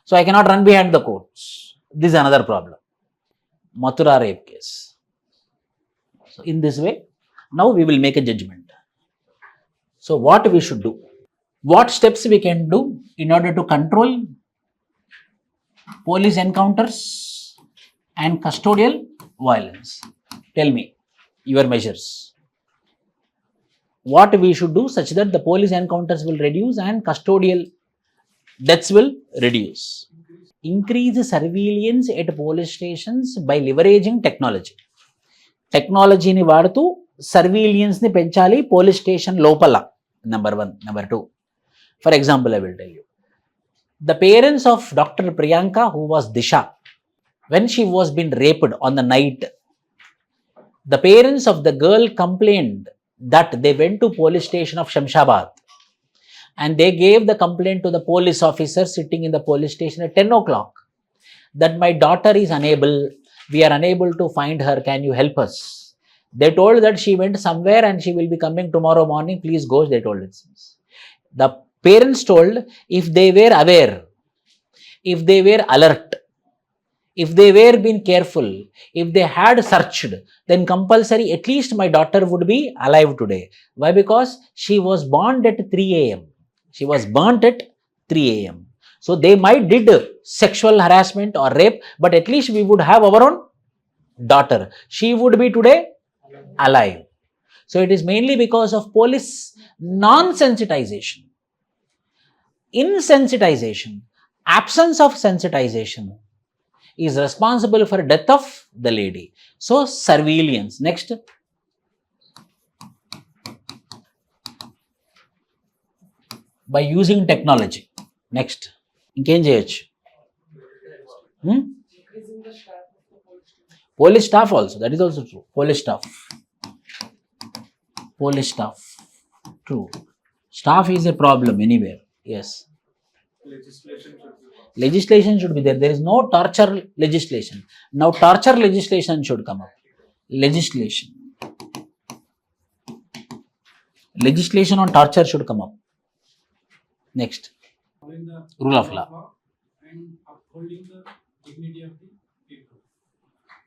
So I cannot run behind the courts. This is another problem. Mathura rape case. So in this way, now we will make a judgment. So what we should do? What steps we can do in order to control police encounters and custodial violence? Tell me your measures. What we should do such that the police encounters will reduce and custodial deaths will reduce. Increase surveillance at police stations by leveraging technology. Technology ni vadutu surveillance ni penchali police station lopala. Number 1. Number 2. For example, I will tell you. The parents of Dr. Priyanka, who was Disha, when she was being raped on the night, the parents of the girl complained that they went to police station of Shamshabad and they gave the complaint to the police officer sitting in the police station at 10 o'clock that my daughter is unable, we are unable to find her, can you help us? They told that she went somewhere and she will be coming tomorrow morning, please go, they told it. The parents told if they were aware, if they were alert, if they were being careful, if they had searched, then compulsory at least my daughter would be alive today. Why? Because she was born at 3 a.m. She was burnt at 3 a.m. So they might did sexual harassment or rape, but at least we would have our own daughter. She would be today alive. So it is mainly because of police non-sensitization, insensitization, absence of sensitization is responsible for death of the lady. So surveillance. Next. By using technology. Next. ఇంకేం చేయొచ్చు? Police staff also, that is also true. Police staff. True. Staff is a problem anywhere. Yes. Legislation should be there. There is no torture legislation. Now torture legislation should come up. Legislation on torture should come up. Next. Rule of law. And upholding the dignity of the people.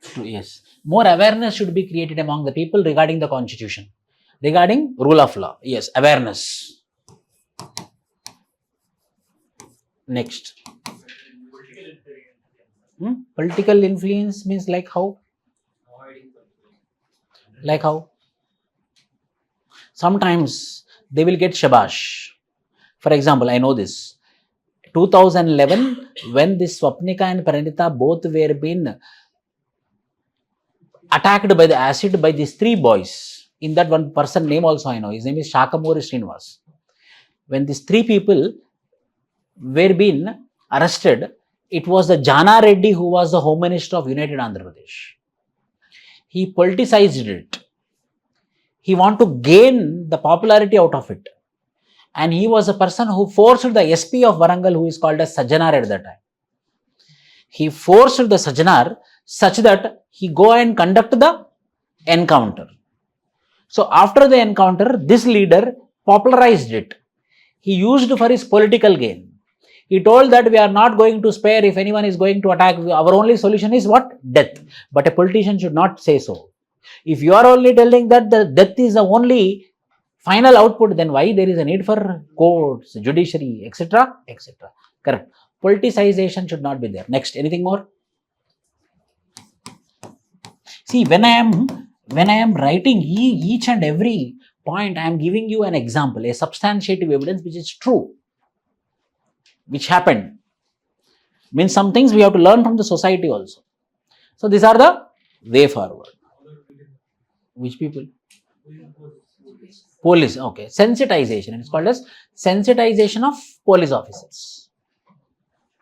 True, yes. More awareness should be created among the people regarding the constitution. Regarding rule of law. Yes, awareness. Next. Political influence means like how? Like how? Sometimes they will get shabash. For example, I know this. 2011, when this Swapnika and Pranita both were being attacked by the acid by these three boys. In that one person name also I know. His name is Shakamuri Srinivas. When these three people were being arrested, it was the Jana Reddy who was the Home Minister of United Andhra Pradesh. He politicized it. He wanted to gain the popularity out of it. And he was a person who forced the SP of Warangal, who is called as Sajjanar at that time. He forced the Sajjanar such that he go and conduct the encounter. So after the encounter, this leader popularized it. He used for his political gain. He told that we are not going to spare if anyone is going to attack. Our only solution is what? Death. But a politician should not say so. If you are only telling that the death is the only final output, then why there is a need for courts, judiciary, etc., etc. Correct. Politicization should not be there. Next, anything more? See, when I am writing each and every point, I am giving you an example, a substantiative evidence which is true, which happened. Means some things we have to learn from the society also. So these are the way forward. Which people? Police, okay. Sensitization. It is called as sensitization of police officers.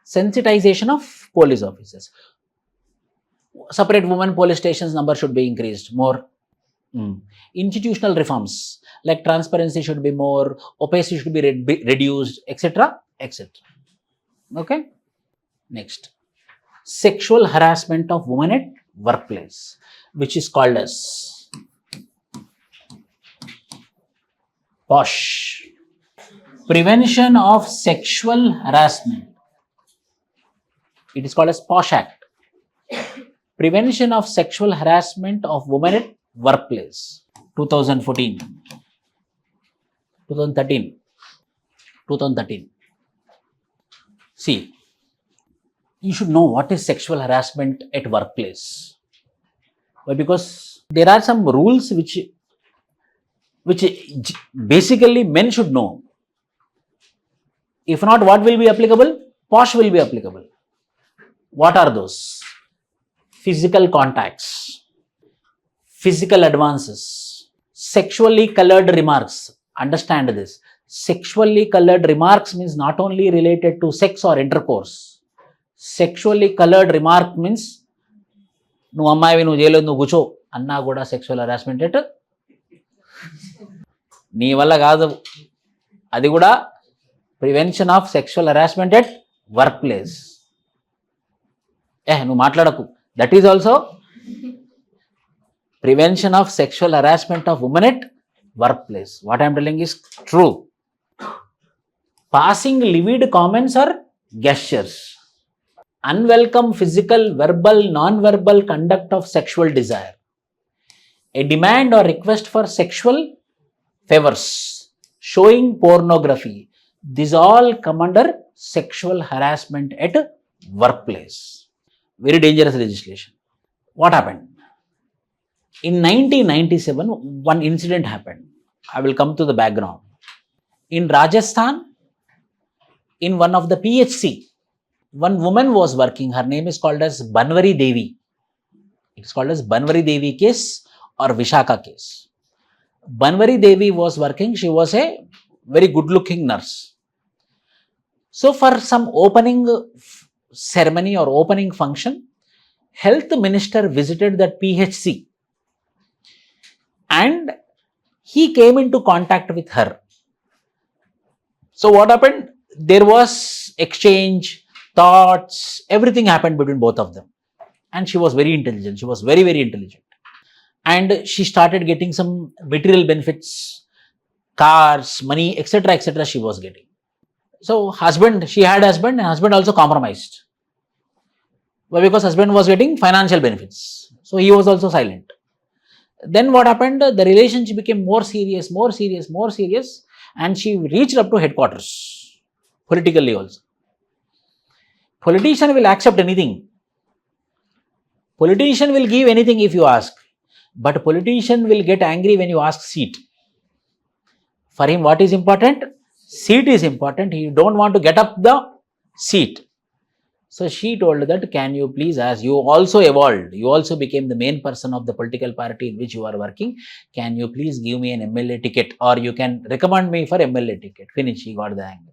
Sensitization of police officers. Separate women police stations number should be increased more. Institutional reforms like transparency should be more, opacity should be reduced, etc., etc. Okay. Next, sexual harassment of women at workplace, which is called as POSH. Prevention of sexual harassment. It is called as POSH Act. Prevention of sexual harassment of women at workplace. 2014. 2013. See, you should know what is sexual harassment at workplace. Why? Because there are some rules which basically men should know. If not, what will be applicable? POSH will be applicable. What are those? Physical contacts, physical advances, sexually colored remarks. Understand this. Sexually colored remarks means not only related to sex or intercourse. Sexually colored remark means నువ్వు అమ్మాయివి నువ్వు చేయలేదు నువ్వు కూర్చో అన్నా కూడా sexual harassment at నీ వల్ల కాదు, అది కూడా Prevention of sexual harassment at workplace. No matladaku. That is also prevention of sexual harassment of women at workplace. What I am telling is true. Passing livid comments or gestures. Unwelcome physical, verbal, non-verbal conduct of sexual desire. A demand or request for sexual favors. Showing pornography. These all come under sexual harassment at workplace. Very dangerous legislation. What happened? In 1997, one incident happened. I will come to the background. In Rajasthan, in one of the PHC, one woman was working. Her name is called as Banwari Devi. It is called as Banwari Devi case or Vishaka case. Banwari Devi was working. She was a very good looking nurse. So for some opening ceremony or opening function, health minister visited that PHC and he came into contact with her. So what happened? There was exchange, thoughts, everything happened between both of them. And she was very intelligent. She was very, very intelligent. And she started getting some material benefits, cars, money, etc., etc. she was getting. So she had husband and husband also compromised. Why? Because husband was getting financial benefits. So he was also silent. Then what happened? The relationship became more serious, and she reached up to headquarters, politically also. Politician will accept anything. Politician will give anything if you ask. But politician will get angry when you ask seat. For him, what is important? Seat is important. He don't want to get up the seat. So she told that, can you please, as you also evolved, you also became the main person of the political party in which you are working, can you please give me an MLA ticket or you can recommend me for MLA ticket. Finish, he got the anger.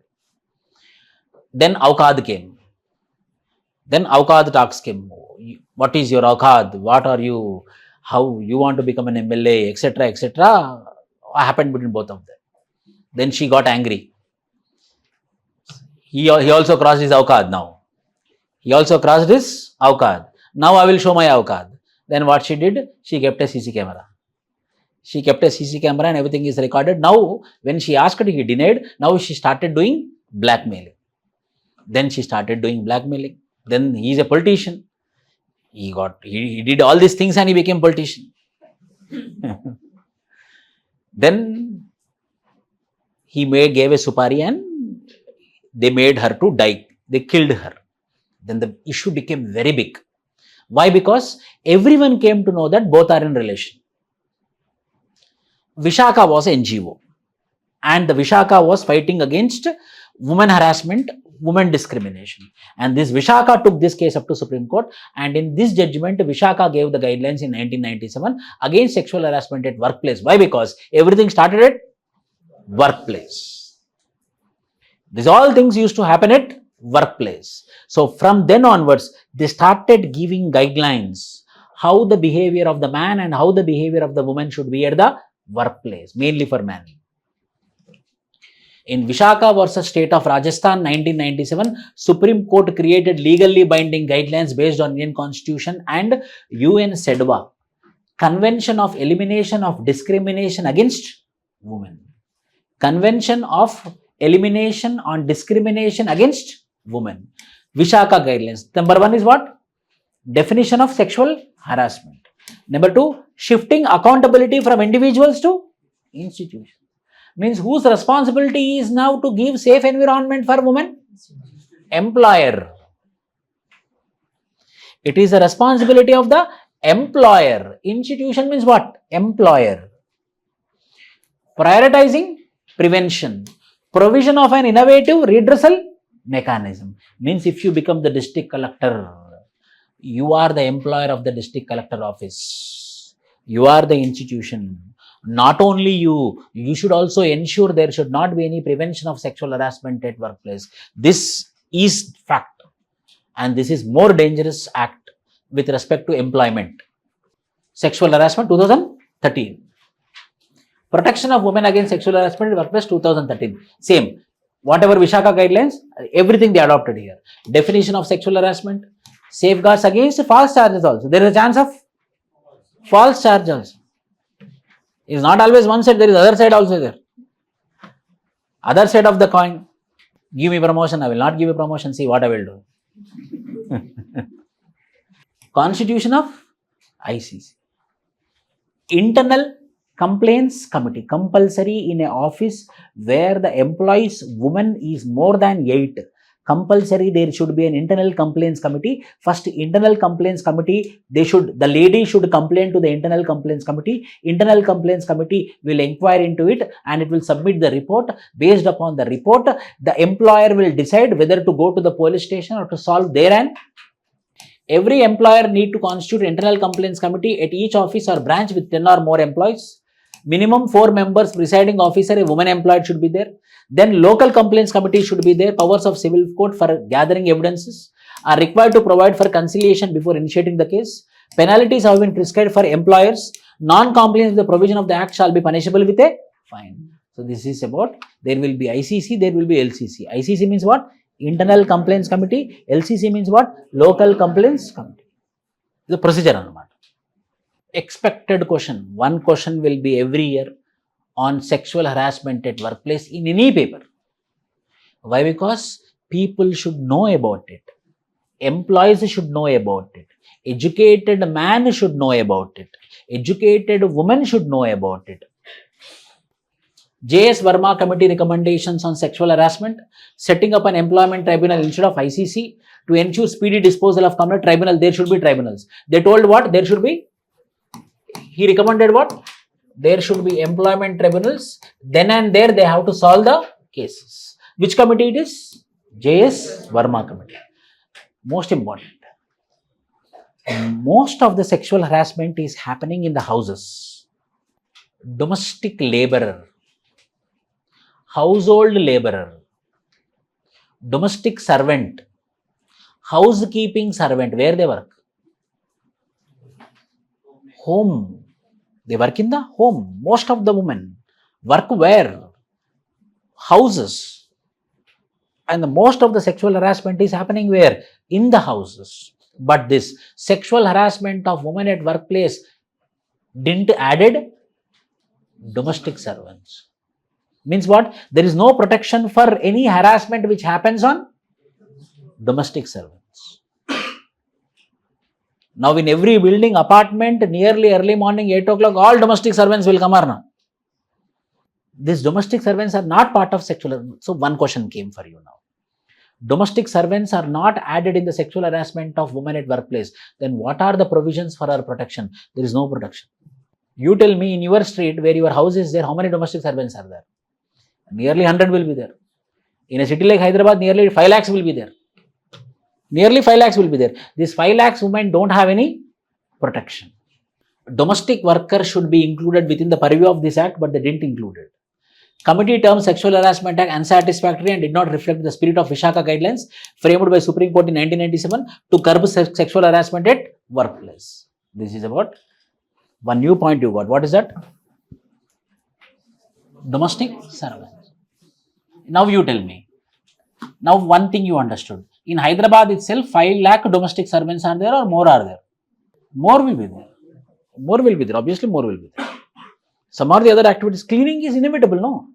Then Awkad came. Then Awkad talks came. What is your Awkad? What are you? How you want to become an MLA, etc., etc. Happened between both of them. Then she got angry. He also crossed his Awkad now. He also crossed his Awkad. Now I will show my Awkad. Then what she did? She kept a CC camera. She kept a CC camera and everything is recorded. Now, when she asked, he denied. Now she started doing blackmailing. Then she started doing blackmailing. Then he is a politician. He did all these things and he became politician. Then he gave a supari and they made her to die. They killed her. Then the issue became very big. Why? Because everyone came to know that both are in relation. Vishaka was NGO and the Vishaka was fighting against women harassment, women discrimination. And this Vishaka took this case up to Supreme Court, and in this judgment, Vishaka gave the guidelines in 1997 against sexual harassment at workplace. Why? Because everything started at workplace. These all things used to happen at workplace. So from then onwards, they started giving guidelines how the behavior of the man and how the behavior of the woman should be at the workplace, mainly for men. In Vishaka versus State of Rajasthan 1997, Supreme Court created legally binding guidelines based on Indian Constitution and UN CEDAW, Convention of Elimination of Discrimination Against Women. Convention of Elimination on Discrimination Against Women. Vishaka guidelines. Number one is what? Definition of sexual harassment. Number two, shifting accountability from individuals to institutions. Means whose responsibility is now to give safe environment for women? Employer. It is the responsibility of the employer. Institution means what? Employer. Prioritizing prevention. Provision of an innovative redressal mechanism. Means if you become the district collector, you are the employer of the district collector office. You are the institution. Not only you should also ensure there should not be any prevention of sexual harassment at workplace. This is fact, and this is more dangerous act with respect to employment. Sexual harassment 2013. Protection of women against sexual harassment at workplace 2013. Same. whatever Vishaka guidelines, everything they adopted here. Definition of sexual harassment, safeguards against false charges also. There is a chance of false charge also. It's not always one side, there is other side also there. Other side of the coin. Give me promotion, I will not give you promotion, see what I will do. Constitution of ICC. Internal Complaints Committee, compulsory in an office where the employees woman is more than 8. Compulsory there should be an internal complaints committee. First internal complaints committee, the lady should complain to the internal complaints committee. Internal complaints committee will inquire into it and it will submit the report. Based upon the report, the employer will decide whether to go to the police station or to solve their end. Every employer need to constitute internal complaints committee at each office or branch with 10 or more employees. Minimum 4 members, presiding officer, a woman employed should be there. Then local complaints committee should be there. Powers of civil court for gathering evidences are required to provide for conciliation before initiating the case. Penalties have been prescribed for employers. Non-compliance with the provision of the act shall be punishable with a fine. So this is about, there will be ICC, there will be LCC. ICC means what? Internal Complaints Committee. LCC means what? Local Complaints Committee. The procedure. Expected question. One question will be every year on sexual harassment at workplace in any paper. Why? Because people should know about it. Employees should know about it. Educated man should know about it. Educated woman should know about it. J.S. Verma Committee recommendations on sexual harassment, setting up an employment tribunal instead of ICC to ensure speedy disposal of complaint. Tribunal, there should be tribunals. They told what? There should be. He recommended what? There should be employment tribunals. Then and there they have to solve the cases. Which committee it is? J.S. Verma Committee. Most important. Most of the sexual harassment is happening in the houses. Domestic laborer, household laborer, domestic servant, housekeeping servant, where they work? Home. They work in the home. Most of the women work where? Houses. And the most of the sexual harassment is happening where? In the houses. But this sexual harassment of women at workplace didn't added domestic servants. Means what? There is no protection for any harassment which happens on domestic servants. Now in every building, apartment, nearly early morning, 8 o'clock, all domestic servants will come now. These domestic servants are not part of sexual. So one question came for you now. Domestic servants are not added in the sexual harassment of women at workplace. Then what are the provisions for our protection? There is no protection. You tell me in your street where your house is there, how many domestic servants are there? Nearly 100 will be there. In a city like Hyderabad, nearly 5 lakhs will be there. Nearly 5 lakhs will be there. These 5 lakhs women don't have any protection. Domestic workers should be included within the purview of this act, but they didn't include it. Committee termed Sexual Harassment Act unsatisfactory and did not reflect the spirit of Vishaka guidelines framed by Supreme Court in 1997 to curb sexual harassment at workplace. This is about one new point you got. What is that? Domestic servants. Now you tell me. Now one thing you understood. In Hyderabad itself, 5 lakh domestic servants are there or more are there? More will be there. More will be there. Obviously more will be there. Some of the other activities, cleaning is inevitable, no?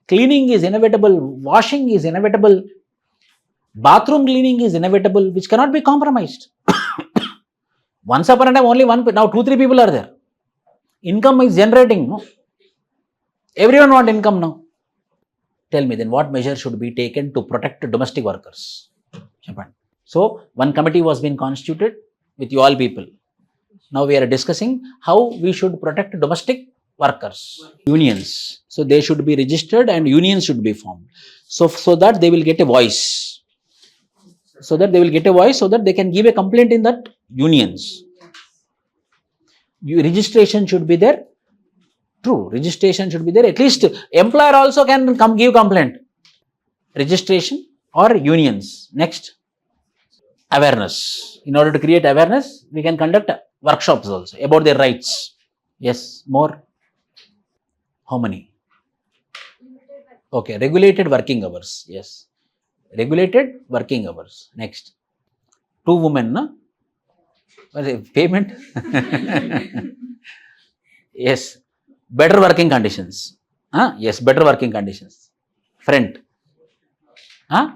Cleaning is inevitable. Washing is inevitable. Bathroom cleaning is inevitable, which cannot be compromised. Once upon a time, only one, now 2-3 people are there. Income is generating, no? Everyone wants income now. Tell me then, what measures should be taken to protect domestic workers? So, one committee was being constituted with you all people. Now we are discussing how we should protect domestic workers. Unions. So, they should be registered and unions should be formed. So that they will get a voice. So that they can give a complaint in that unions. Registration should be there. True, registration should be there. At least employer also can come give complaint. Registration or unions. Next, awareness. In order to create awareness, we can conduct workshops also about their rights. Yes, more. How many? Okay, regulated working hours. Yes. Regulated working hours. Next. 2 women, no? What is it? Payment? Yes. Better working conditions. Huh? Yes, better working conditions. Front. Huh?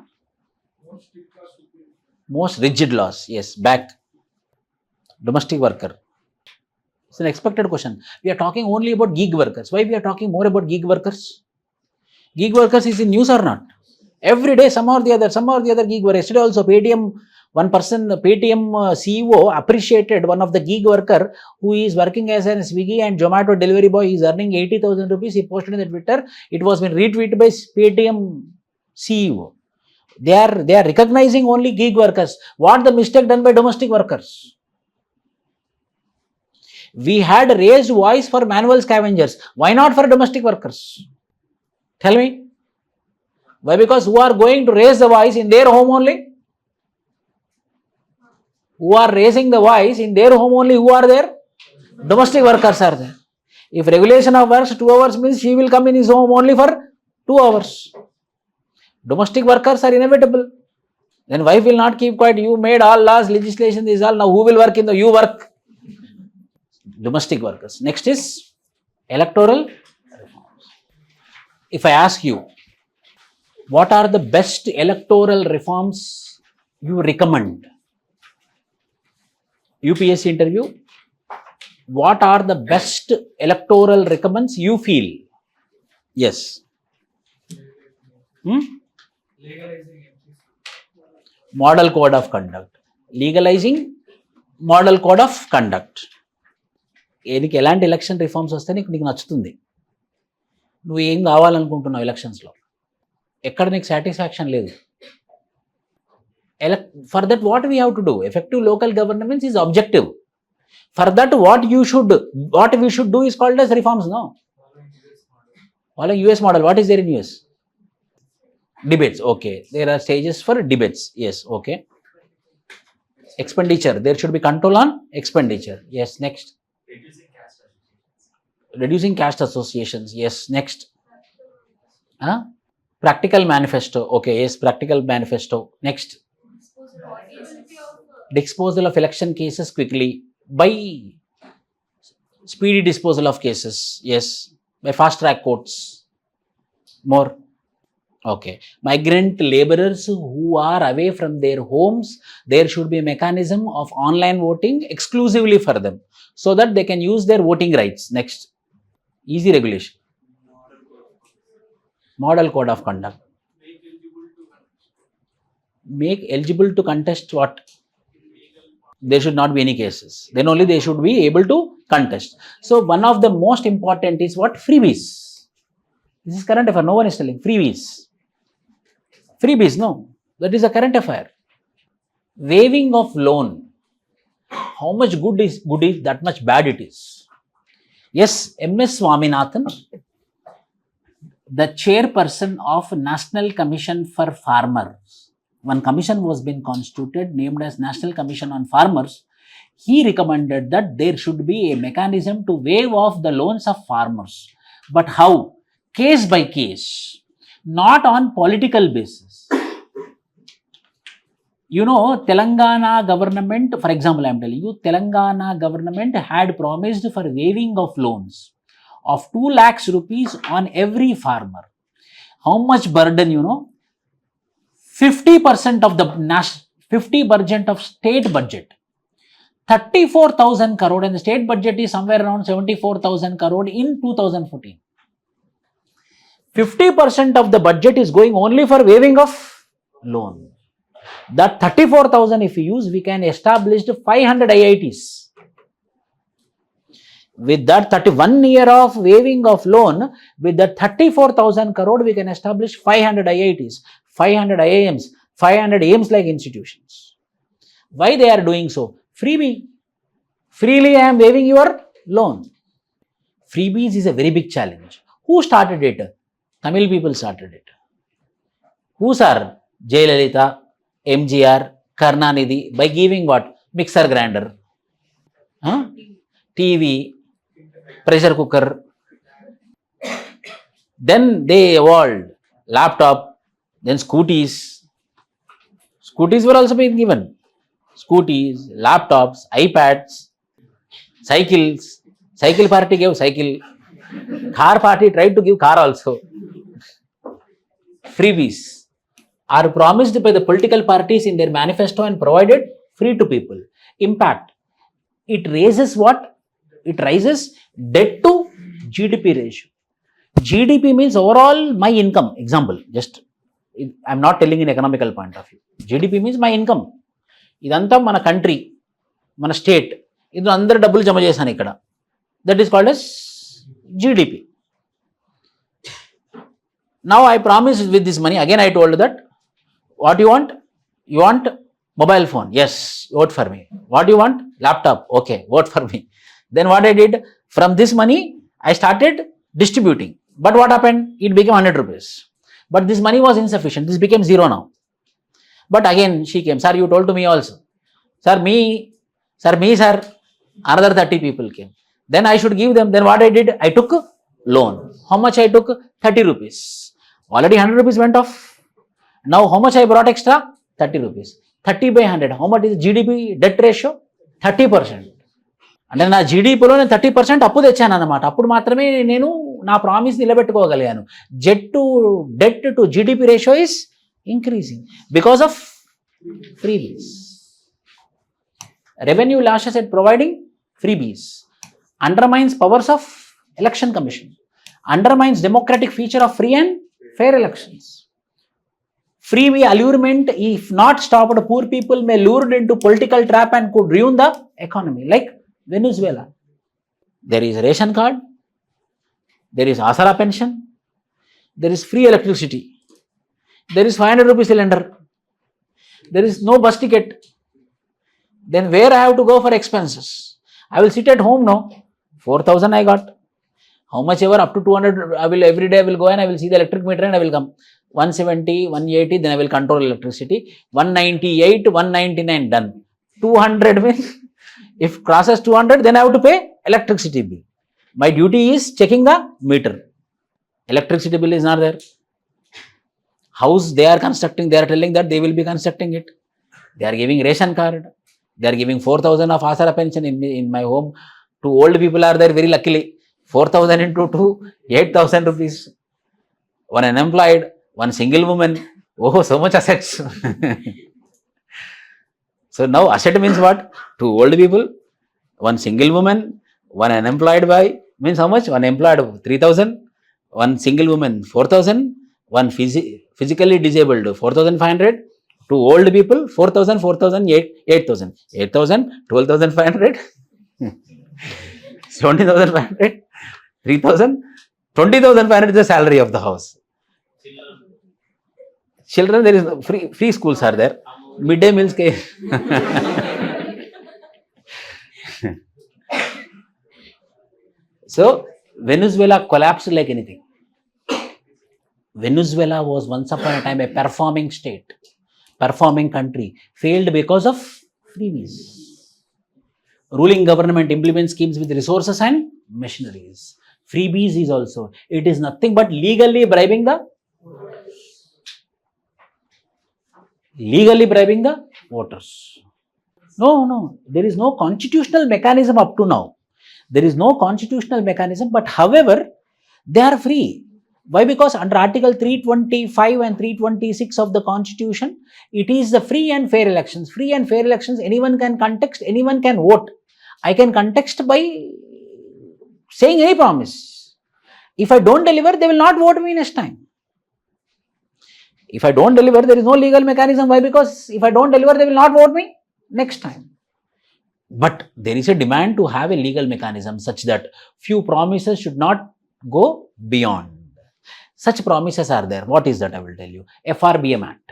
Most rigid laws. Yes, back. Domestic worker. It's an expected question. We are talking only about gig workers. Why we are talking more about gig workers? Gig workers is in news or not? Every day, some or the other gig worker. Yesterday also, Paytm, one person, Paytm CEO appreciated one of the gig worker who is working as a Swiggy and Zomato delivery boy. He is earning 80,000 rupees. He posted in the Twitter. It was been retweeted by Paytm CEO. They are recognizing only gig workers. What the mistake done by domestic workers? We had raised voice for manual scavengers. Why not for domestic workers? Tell me. Why? Because who are going to raise the voice in their home only? Who are raising the voice in their home only? Who are there? Domestic workers are there. If regulation of works 2 hours means she will come in his home only for 2 hours. Domestic workers are inevitable. Then wife will not keep quiet. You made all laws, legislation is all. Now who will work in the, you work. Domestic workers. Next is electoral reforms. If I ask you, what are the best electoral reforms you recommend? UPSC interview. What are the best electoral recommends you feel? Yes. Legalizing Model code of conduct. Legalizing model code of conduct. నీకు ఎలాంటి election reforms వస్తే నీకు నచ్చుతుంది, నువ్వు ఏం కావాలనుకుంటున్నావు ఎలక్షన్స్లో, ఎక్కడ నీకు సాటిస్ఫాక్షన్ లేదు. For that what we have to do? Effective local governments is objective. For that what we should do is called as reforms. No, following US model. What is there in US? Debates. Okay, there are stages for debates. Yes. Okay. Expenditure. There should be control on expenditure. Yes. Next. Reducing caste associations. Yes. Next. Practical manifesto. Okay. Yes. Practical manifesto. Next. Disposal of election cases quickly by speedy disposal of cases. Yes. By fast track courts. More. Okay. Migrant laborers who are away from their homes, there should be a mechanism of online voting exclusively for them so that they can use their voting rights. Next. Easy regulation. Model code of conduct. Make eligible to contest what? There should not be any cases. Then only they should be able to contest. So one of the most important is what? Freebies. This is current affair. No one is telling. Freebies. Freebies, no. That is a current affair. Waiving of loan. How much good is, that much bad it is. Yes, MS Swaminathan, the chairperson of National Commission for Farmers. One commission was being constituted named as National Commission on Farmers. He recommended that there should be a mechanism to waive off the loans of farmers. But how? Case by case, not on political basis. You know, Telangana government, for example, I am telling you, Telangana government had promised for waiving of loans of 2 lakhs rupees on every farmer. How much burden, you know? 50% of the 50% of state budget. 34,000 crore, and the state budget is somewhere around 74,000 crore in 2014. 50% of the budget is going only for waiving of loan. That 34,000 if we use, we can establish 500 IITs. With that 31 year of waiving of loan, with that 34,000 crore, we can establish 500 IITs, 500 IIMs, 500 aims like institutions. Why they are doing so? Freebie. Freely I am waiving your loan. Freebies is a very big challenge. Who started it? Tamil people started it. Whose are? Jayalalitha, MGR, Karnanidhi, by giving what? Mixer grinder, TV, pressure cooker. Then they evolved. laptop, then scooties. Scooties were also being given. Scooties, laptops, iPads, cycles. Cycle party gave cycle. Car party tried to give car also. Freebies are promised by the political parties in their manifesto and provided free to people. Impact. It raises what? It raises debt to GDP ratio. GDP means overall my income. Example, just I'm not telling in economical point of view. GDP means my income. ఇదంతా మన country, మన state, ఇది అందరు డబ్బులు జమ చేశాను ఇక్కడ. That is called as GDP. Now I promise with this money, again I told that, what you want? You want mobile phone? Yes, vote for me. What you want? Laptop? Okay, vote for me. Then what I did? From this money, I started distributing. But what happened? It became 100 rupees. But this money was insufficient. This became zero now. But again she came, sir, you told to me also. Sir, another 30 people came. Then I should give them. Then what I did? I took loan. How much I took? 30 rupees. Already 100 rupees went off. Now how much I brought extra? 30 rupees. 30 by 100. How much is GDP debt ratio? 30%. అంటే నా జీడిపిలో నేను 30% అప్పు తెచ్చాను అన్నమాట. అప్పుడు మాత్రమే నేను నా ప్రామిస్ నిలబెట్టుకోగలిగాను. Debt to GDP ratio is increasing because of freebies. Revenue lashes at providing freebies. Undermines powers of election commission. Undermines democratic feature of free and fair elections. Freebie allurement, if not stopped, poor people may lured into political trap and could ruin the economy. Like Venezuela. There is ration card. There is Asara pension. There is free electricity. There is 500 rupees cylinder. There is no bus ticket. Then where I have to go for expenses? I will sit at home now. 4,000 I got. How much ever up to 200, I will every day I will go and I will see the electric meter and I will come. 170, 180, then I will control electricity. 198, 199 done. 200 means if crosses 200, then I have to pay electricity bill. My duty is checking the meter. Electricity bill is not there. House they are constructing, they are telling that they will be constructing it. They are giving ration card. They are giving 4,000 of Asara pension in my home. 2 old people are there, very luckily. 4,000 into 2, 8,000 rupees. One unemployed, one single woman. Oh, so much assets. So now asset means what? 2 old people, one single woman, one unemployed boy. Means how much? One employed 3,000, one single woman 4,000, one physically disabled 4,500, 2 old people 4,000, 4,000, 8,000, 8,000, 12,500, 20,500, 3,000, 20,500 is the salary of the house. Children, there is free schools are there. Midday meals ke So Venezuela collapsed like anything. Venezuela was once upon a time a performing state, performing country, failed because of freebies. Ruling government implements schemes with resources and machineries. Freebies is also, it is nothing but legally bribing the voters. No, there is no constitutional mechanism up to now. There is no constitutional mechanism, but however, they are free. Why? Because under Article 325 and 326 of the Constitution, it is the free and fair elections. Free and fair elections, anyone can contest, anyone can vote. I can contest by saying any promise. If I don't deliver, they will not vote me next time. If I don't deliver, there is no legal mechanism. Why? Because if I don't deliver, they will not vote me next time. But there is a demand to have a legal mechanism such that few promises should not go beyond. Such promises are there. What is that? I will tell you. FRBM Act.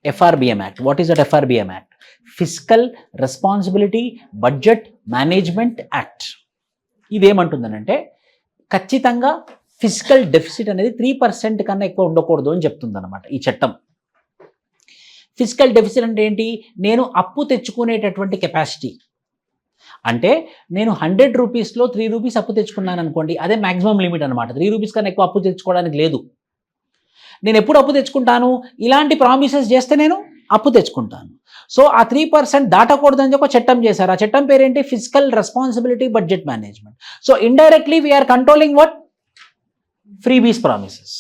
FRBM Act. What is that FRBM Act? Fiscal Responsibility Budget Management Act. ఇదేమంటుందనంటే ఖచ్చితంగా physical deficit అనేది 3% కన్నా ఎక్కువ ఉండకూడదు అని చెప్తుంది అనమాట ఈ చట్టం. ఫిజికల్ డెఫిసిట్ అంటే ఏంటి? నేను అప్పు తెచ్చుకునేటటువంటి కెపాసిటీ. అంటే నేను 100 రూపీస్లో 3 రూపీస్ అప్పు తెచ్చుకున్నాను అనుకోండి, అదే మ్యాక్సిమం లిమిట్ అనమాట. 3 రూపీస్ కన్నా ఎక్కువ అప్పు తెచ్చుకోవడానికి లేదు. నేను ఎప్పుడు అప్పు తెచ్చుకుంటాను, ఇలాంటి ప్రామిసెస్ చేస్తే నేను అప్పు తెచ్చుకుంటాను. సో ఆ 3% దాటకూడదని ఒక చట్టం చేశారు. ఆ చట్టం పేరేంటి? Fiscal responsibility budget management. So indirectly we are controlling what? Freebies promises.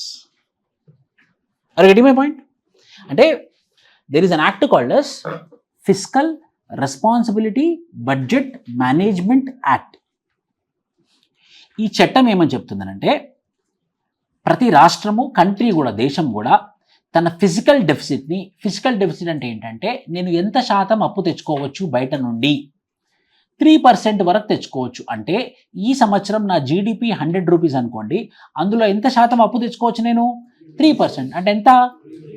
Are getting my point? అంటే there is an act called as Fiscal Responsibility Budget Management Act. ఈ చట్టం ఏమని చెప్తుందనంటే ప్రతి రాష్ట్రము, కంట్రీ కూడా, దేశం కూడా తన ఫిజికల్ డెఫిసిట్ అంటే ఏంటంటే నేను ఎంత శాతం అప్పు తెచ్చుకోవచ్చు బయట నుండి, 3% వరకు తెచ్చుకోవచ్చు. అంటే ఈ సంవత్సరం నా జీడిపి 100 రూపీస్ అనుకోండి, అందులో ఎంత శాతం అప్పు తెచ్చుకోవచ్చు నేను? 3%. అంటే ఎంత?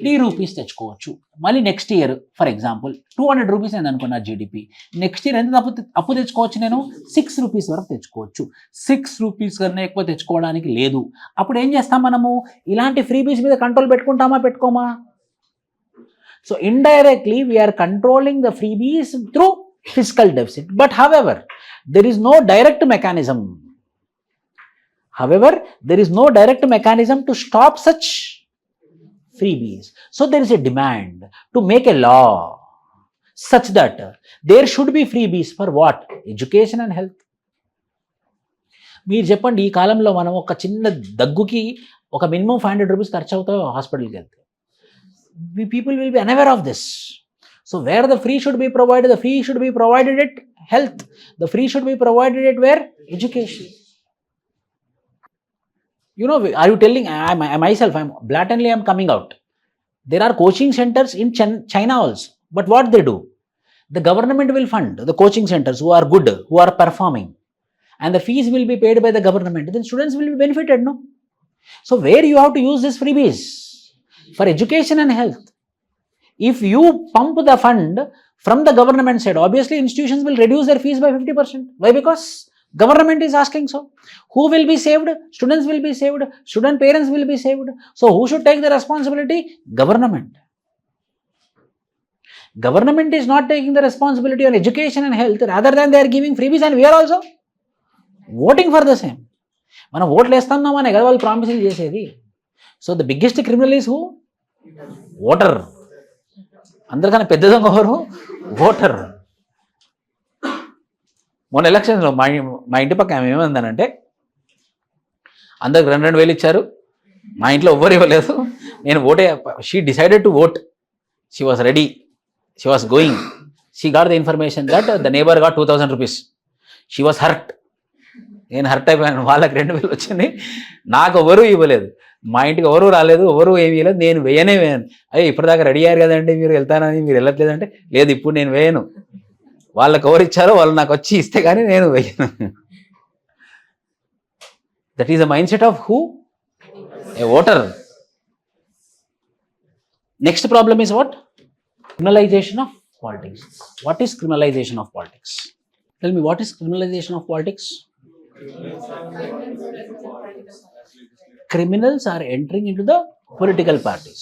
3 రూపీస్ తెచ్చుకోవచ్చు. మళ్ళీ next year for example 200 rupees నేను అనుకున్నా జీడిపి, నెక్స్ట్ ఇయర్ ఎంత అప్పు తెచ్చుకోవచ్చు నేను? 6 రూపీస్ వరకు తెచ్చుకోవచ్చు. 6 రూపీస్ కన్నా ఎక్కువ తెచ్చుకోవడానికి లేదు. అప్పుడు ఏం చేస్తాం మనము? ఇలాంటి ఫ్రీబీస్ మీద కంట్రోల్ పెట్టుకుంటామా, పెట్టుకోమా? So indirectly we are controlling the freebies through fiscal deficit. But however, there is no direct mechanism. To stop such freebies. So there is a demand to make a law such that there should be freebies for what? Education and health. మీరు చెప్పండి, ఈ కాలంలో మనం ఒక చిన్న దగ్గుకి ఒక minimum 500 rupees ఖర్చు అవుతాయి హాస్పిటల్కి వెళ్తే. People will be unaware of this. So where the free should be provided, the free should be provided at health. The free should be provided at where? Education. You know, are you telling, I myself, I'm coming out. There are coaching centers in China also. But what they do? The government will fund the coaching centers who are good, who are performing. And the fees will be paid by the government. Then students will be benefited, no? So where you have to use this freebies? For education and health. If you pump the fund from the government side, obviously institutions will reduce their fees by 50%. Why? Because government is asking so. Who will be saved? Students will be saved. Student parents will be saved. So who should take the responsibility? Government. Government is not taking the responsibility on education and health. Rather than they are giving freebies and we are also voting for the same. మనం ఓట్లు వేస్తున్నామనే కదా వాళ్ళు ప్రామిసులు చేసేది. So the biggest criminal is who? Voter. అందరికన్నా పెద్ద దొంగ ఎవరు? Voter. మొన్న ఎలక్షన్స్లో మా ఇంటి పక్క ఆమె ఏమందనంటే అందరికి 2,000 ఇచ్చారు, మా ఇంట్లో ఎవ్వరు ఇవ్వలేదు, నేను ఓటే. She decided to vote. She was ready, she was going. She got the information that the neighbour got 2,000 rupees. She was hurt. నేను హర్ట్ అయిపోయాను. వాళ్ళకి 2,000 వచ్చింది, నాకు ఎవరు ఇవ్వలేదు, మా ఇంటికి ఎవరు రాలేదు, ఎవరు ఏమి ఇవ్వలేదు, నేను వేయను. అయ్యో ఇప్పటిదాకా రెడీ అయ్యారు కదండి మీరు, వెళ్తానని మీరు వెళ్ళట్లేదంటే, లేదు ఇప్పుడు నేను వేయను, వాళ్ళకి ఎవరు ఇచ్చారో వాళ్ళు నాకు వచ్చి ఇస్తే కానీ నేను వేయను. That is the mind set of who? A voter. Next problem is what? Criminalization of politics. What is criminalization of politics? Tell me, what is criminalization of politics? Criminals are entering into the political parties.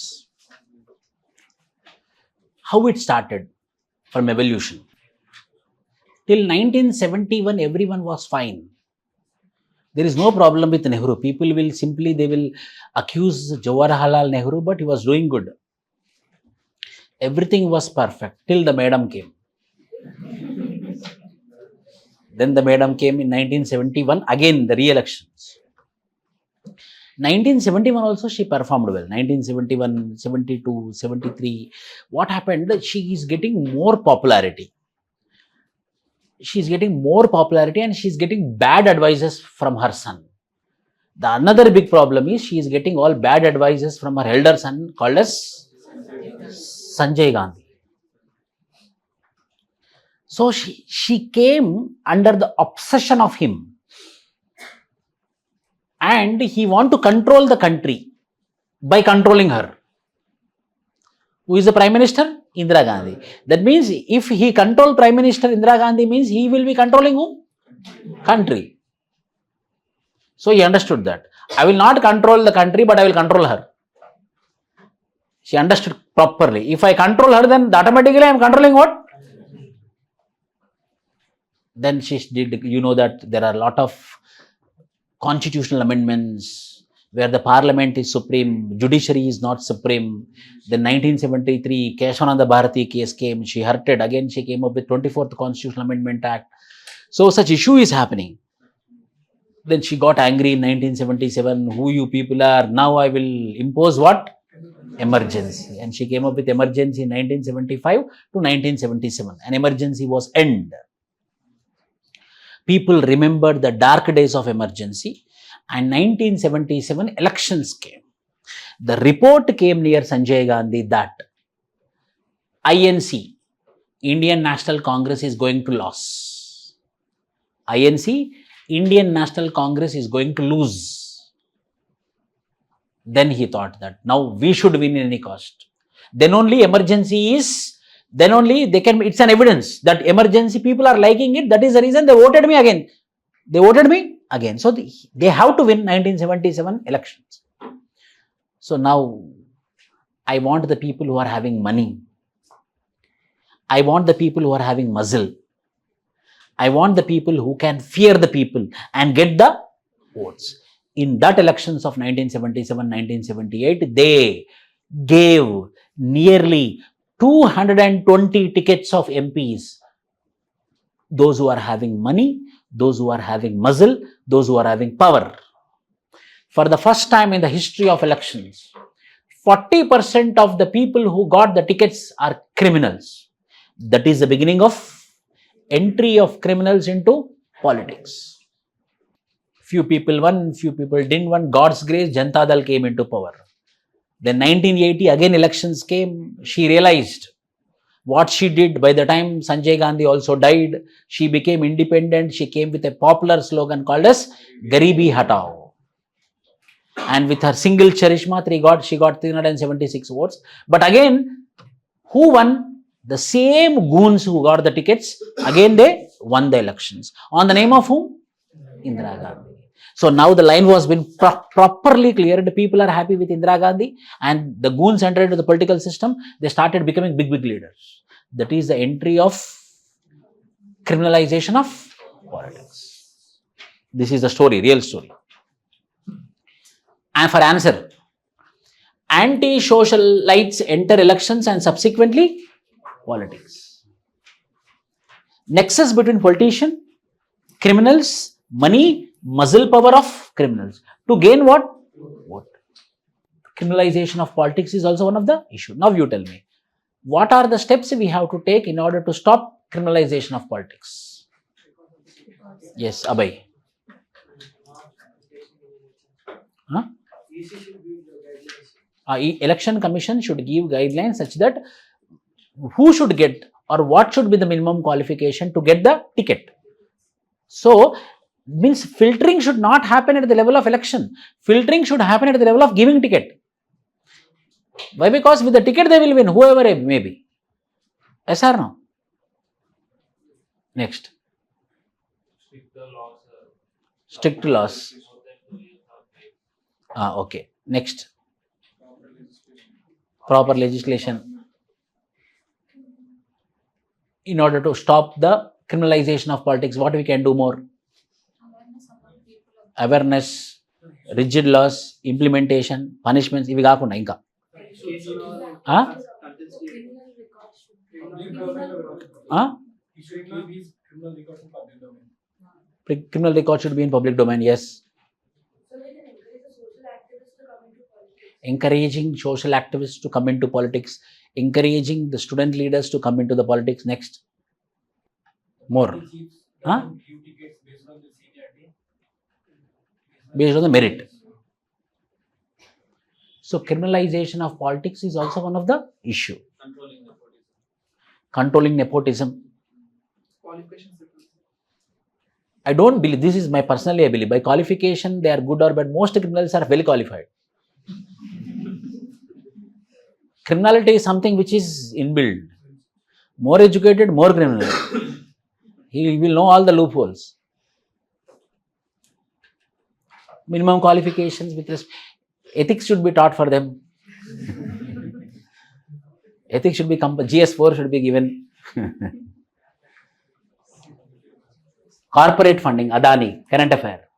How it started from evolution. Till 1971, everyone was fine. There is no problem with Nehru. People will simply, they will accuse Jawaharlal Nehru, but he was doing good. Everything was perfect till the madam came. Then the madam came in 1971, again the re-elections. 1971 also she performed well. 1971, 72, 73. What happened? She is getting more popularity. She is getting more popularity and she is getting bad advices from her son. The another big problem is she is getting all bad advices from her elder son called as Sanjay Gandhi. So she came under the obsession of him. And he want to control the country by controlling her. Who is the Prime Minister? Indira Gandhi. That means if he control Prime Minister Indira Gandhi means he will be controlling whom? Country. So he understood that. I will not control the country, but I will control her. She understood properly. If I control her, then automatically I am controlling what? Then she did, you know that there are a lot of constitutional amendments where the parliament is supreme, judiciary is not supreme. Then 1973, Keshavananda Bharati case came, she hurted, again she came up with 24th Constitutional Amendment Act. So such issue is happening. Then she got angry in 1977, who you people are, now I will impose what? Emergency. And she came up with emergency in 1975 to 1977. An emergency was end. People remembered the dark days of emergency, and 1977 elections came. The report came near Sanjay Gandhi that INC, Indian National Congress, is going to lose. INC, Indian National Congress, is going to lose. Then he thought that now we should win in any cost. Then only emergency is, then only they can, it's an evidence that emergency people are liking it. That is the reason they voted me again. They voted me again. So they have to win 1977 elections. So now I want the people who are having money. I want the people who are having muscle. I want the people who can fear the people and get the votes. In that elections of 1977-1978, they gave nearly 220 tickets of MPs. Those who are having money, those who are having muscle, those who are having power. For the first time in the history of elections, 40% of the people who got the tickets are criminals. That is the beginning of entry of criminals into politics. Few people won, few people didn't won. God's grace, Janata Dal came into power. Then 1980, again elections came. She realized what she did. By the time Sanjay Gandhi also died, she became independent. She came with a popular slogan called as Garibi Hatao. And with her single charisma, she got 376 votes. But again, who won? The same goons who got the tickets, again they won the elections. On the name of whom? Indira Gandhi. So now the line was been properly cleared. People are happy with Indira Gandhi, and the goons entered into the political system. They started becoming big leaders. That is the entry of criminalization of politics. This is the story, real story. And for answer, anti-socialites enter elections and subsequently politics. Nexus between politician, criminals, money, muscle power of criminals. To gain what? Vote. Criminalization of politics is also one of the issues. Now you tell me, what are the steps we have to take in order to stop criminalization of politics? Yes, Abhay. Huh? Election Commission should give guidelines such that who should get or what should be the minimum qualification to get the ticket. So, means filtering should not happen at the level of election. Filtering should happen at the level of giving ticket. Why? Because with the ticket they will win, whoever it may be. Yes or no? Next. Strict laws. Okay. Next. Proper legislation. In order to stop the criminalization of politics, what we can do more? Awareness, rigid laws, implementation, punishments. Ivi kaakunda inka. Criminal record should be in public domain, yes. Encouraging social activists to come into politics, encouraging the student leaders to come into the politics. Next. More. Based on the merit. So, criminalization of politics is also one of the issue. Controlling nepotism. I don't believe, this is my personally I believe, by qualification they are good or bad. Most criminals are well qualified. Criminality is something which is inbuilt. More educated, more criminal. He will know all the loopholes. Minimum qualifications with respect. Ethics should be taught for them. Ethics should be, GS4 should be given. Corporate funding, Adani, current affair.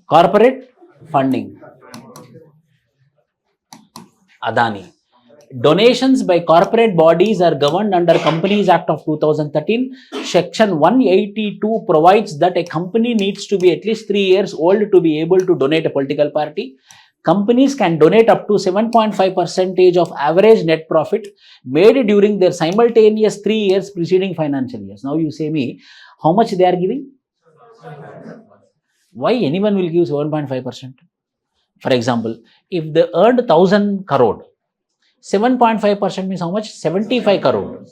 Corporate funding. Adani. Donations by corporate bodies are governed under Companies Act of 2013. Section 182 provides that a company needs to be at least 3 years old to be able to donate a political party. Companies can donate up to 7.5% of average net profit made during their simultaneous 3 years preceding financial years. Now you say me, how much they are giving? Why anyone will give 7.5%? For example, if they earned 1000 crore, 7.5% means how much? 75 crore.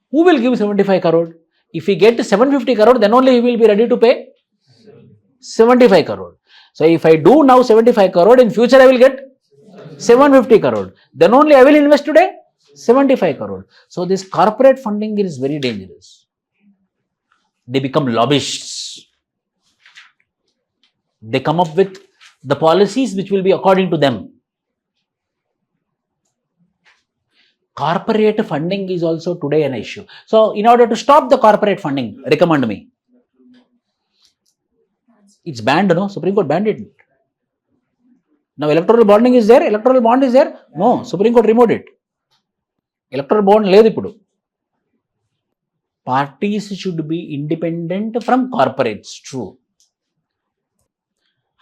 Who will give 75 crore? If he get 750 crore, then only he will be ready to pay 75 crore. So if I do now 75 crore, in future I will get 750 crore. Then only I will invest today 75 crore. So this corporate funding is very dangerous. They become lobbyists. They come up with the policies which will be according to them. Corporate funding is also today an issue. So in order to stop the corporate funding, recommend me. It's banned, no? Supreme Court banned it. Now electoral bonding is there, electoral bond is there. No, Supreme Court removed it. Electoral bond లేదు ఇప్పుడు. Parties should be independent from corporates, true.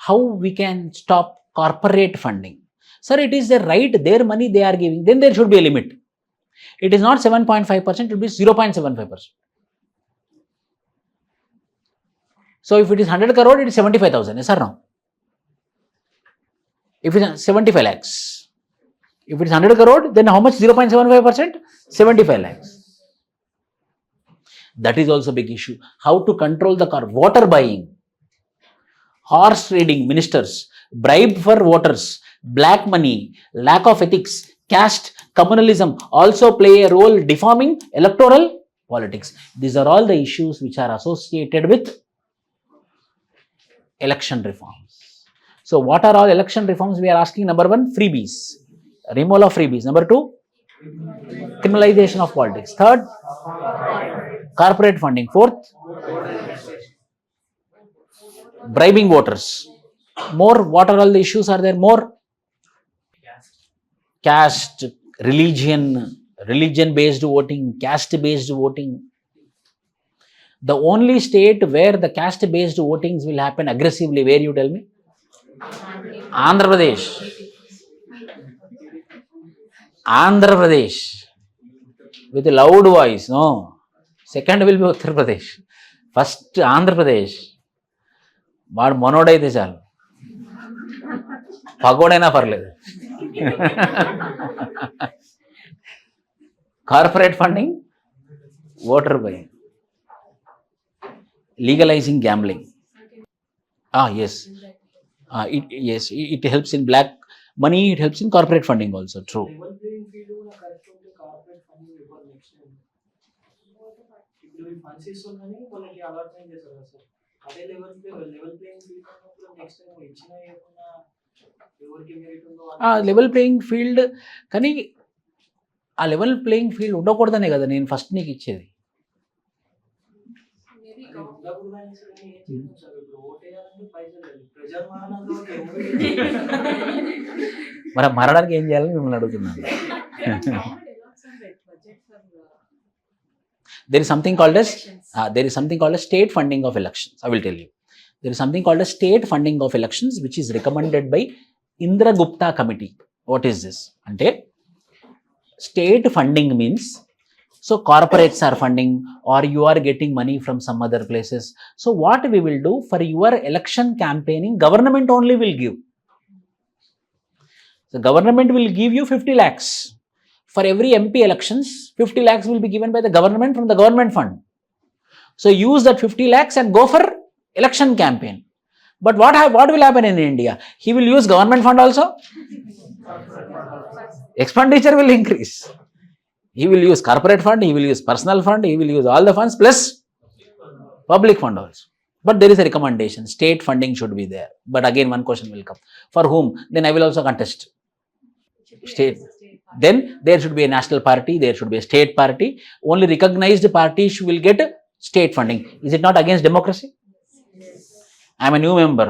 How we can stop corporate funding? Sir, it is their right, their money they are giving. Then there should be a limit. It is not 7.5%, it will be 0.75%. So if it is 100 crore, it is 75,000. Yes or no? If it is 75 lakhs. If it is 100 crore, then how much? 0.75%? 75 lakhs. That is also a big issue. How to control the water buying, horse trading, ministers, bribe for voters, black money, lack of ethics, caste, communalism also play a role deforming electoral politics. These are all the issues which are associated with election reforms. So what are all election reforms we are asking? Number one, freebies. Removal of freebies. Number two, criminalization of politics. Third, corporate funding. Fourth, bribing voters. More, what are all the issues are there? More caste, religion-based voting, caste-based voting. The only state where the caste-based votings will happen aggressively, where you tell me? Andhra Pradesh. Andhra Pradesh. With a loud voice, no. Second will be Uttar Pradesh. First, Andhra Pradesh. వాడు మనోడైతే చాలు, పగోడైనా పర్లేదు. Corporate funding, voter buying, legalizing gambling. Yes. It helps in black money, it helps in corporate funding also, true. Level playing field కూడా correct ఉంటే corporate funding ఇవ్వాలి next time. ఇప్పుడు ఈ funds ఇస్తున్నారని వాళ్ళకి అలాట్మెంట్ చేస్తారు కదా సార్. అదే లెవెల్ ప్లేయింగ్ ఫీల్డ్ ఉన్నప్పుడు నెక్స్ట్ టైం ఇచ్చినా ఇవ్వకుండా ఎవరికి మెరిట్ ఉందో లెవెల్ ప్లేయింగ్ ఫీల్డ్, కానీ ఆ లెవెల్ ప్లేయింగ్ ఫీల్డ్ ఉండకూడదనే కదా నేను ఫస్ట్ నీకు ఇచ్చేది. మరి మారడానికి ఏం చేయాలని మిమ్మల్ని అడుగుతున్నాను. There is something called as state funding of elections. I will tell you. There is something called as state funding of elections, which is recommended by Indra Gupta committee. What is this? Ante state funding means, so corporates are funding or you are getting money from some other places. So what we will do for your election campaigning, government only will give. The government will give you 50 lakhs. For every MP elections, 50 lakhs will be given by the government from the government fund. So use that 50 lakhs and go for election campaign. But what will happen in India? He will use government fund also. Expenditure will increase. He will use corporate fund, he will use personal fund, he will use all the funds plus public fund also. But there is a recommendation, state funding should be there. But again one question will come. For whom? Then I will also contest. State. Then there should be a national party, there should be a state party. Only recognized parties will get state funding. Is it not against democracy? I am a new member.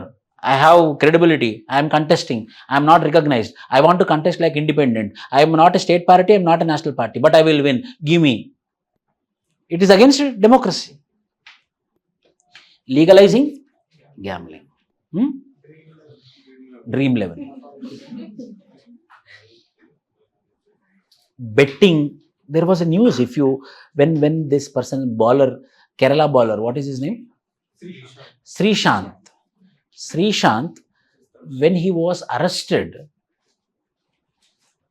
I have credibility, I am contesting, I am not recognized, I want to contest like independent, I am not a state party, I am not a national party, but I will win, give me. It is against democracy. Legalizing gambling. Dream level. Betting, there was a news, if you, when this person, baller, Kerala baller, what is his name? Srishant, when he was arrested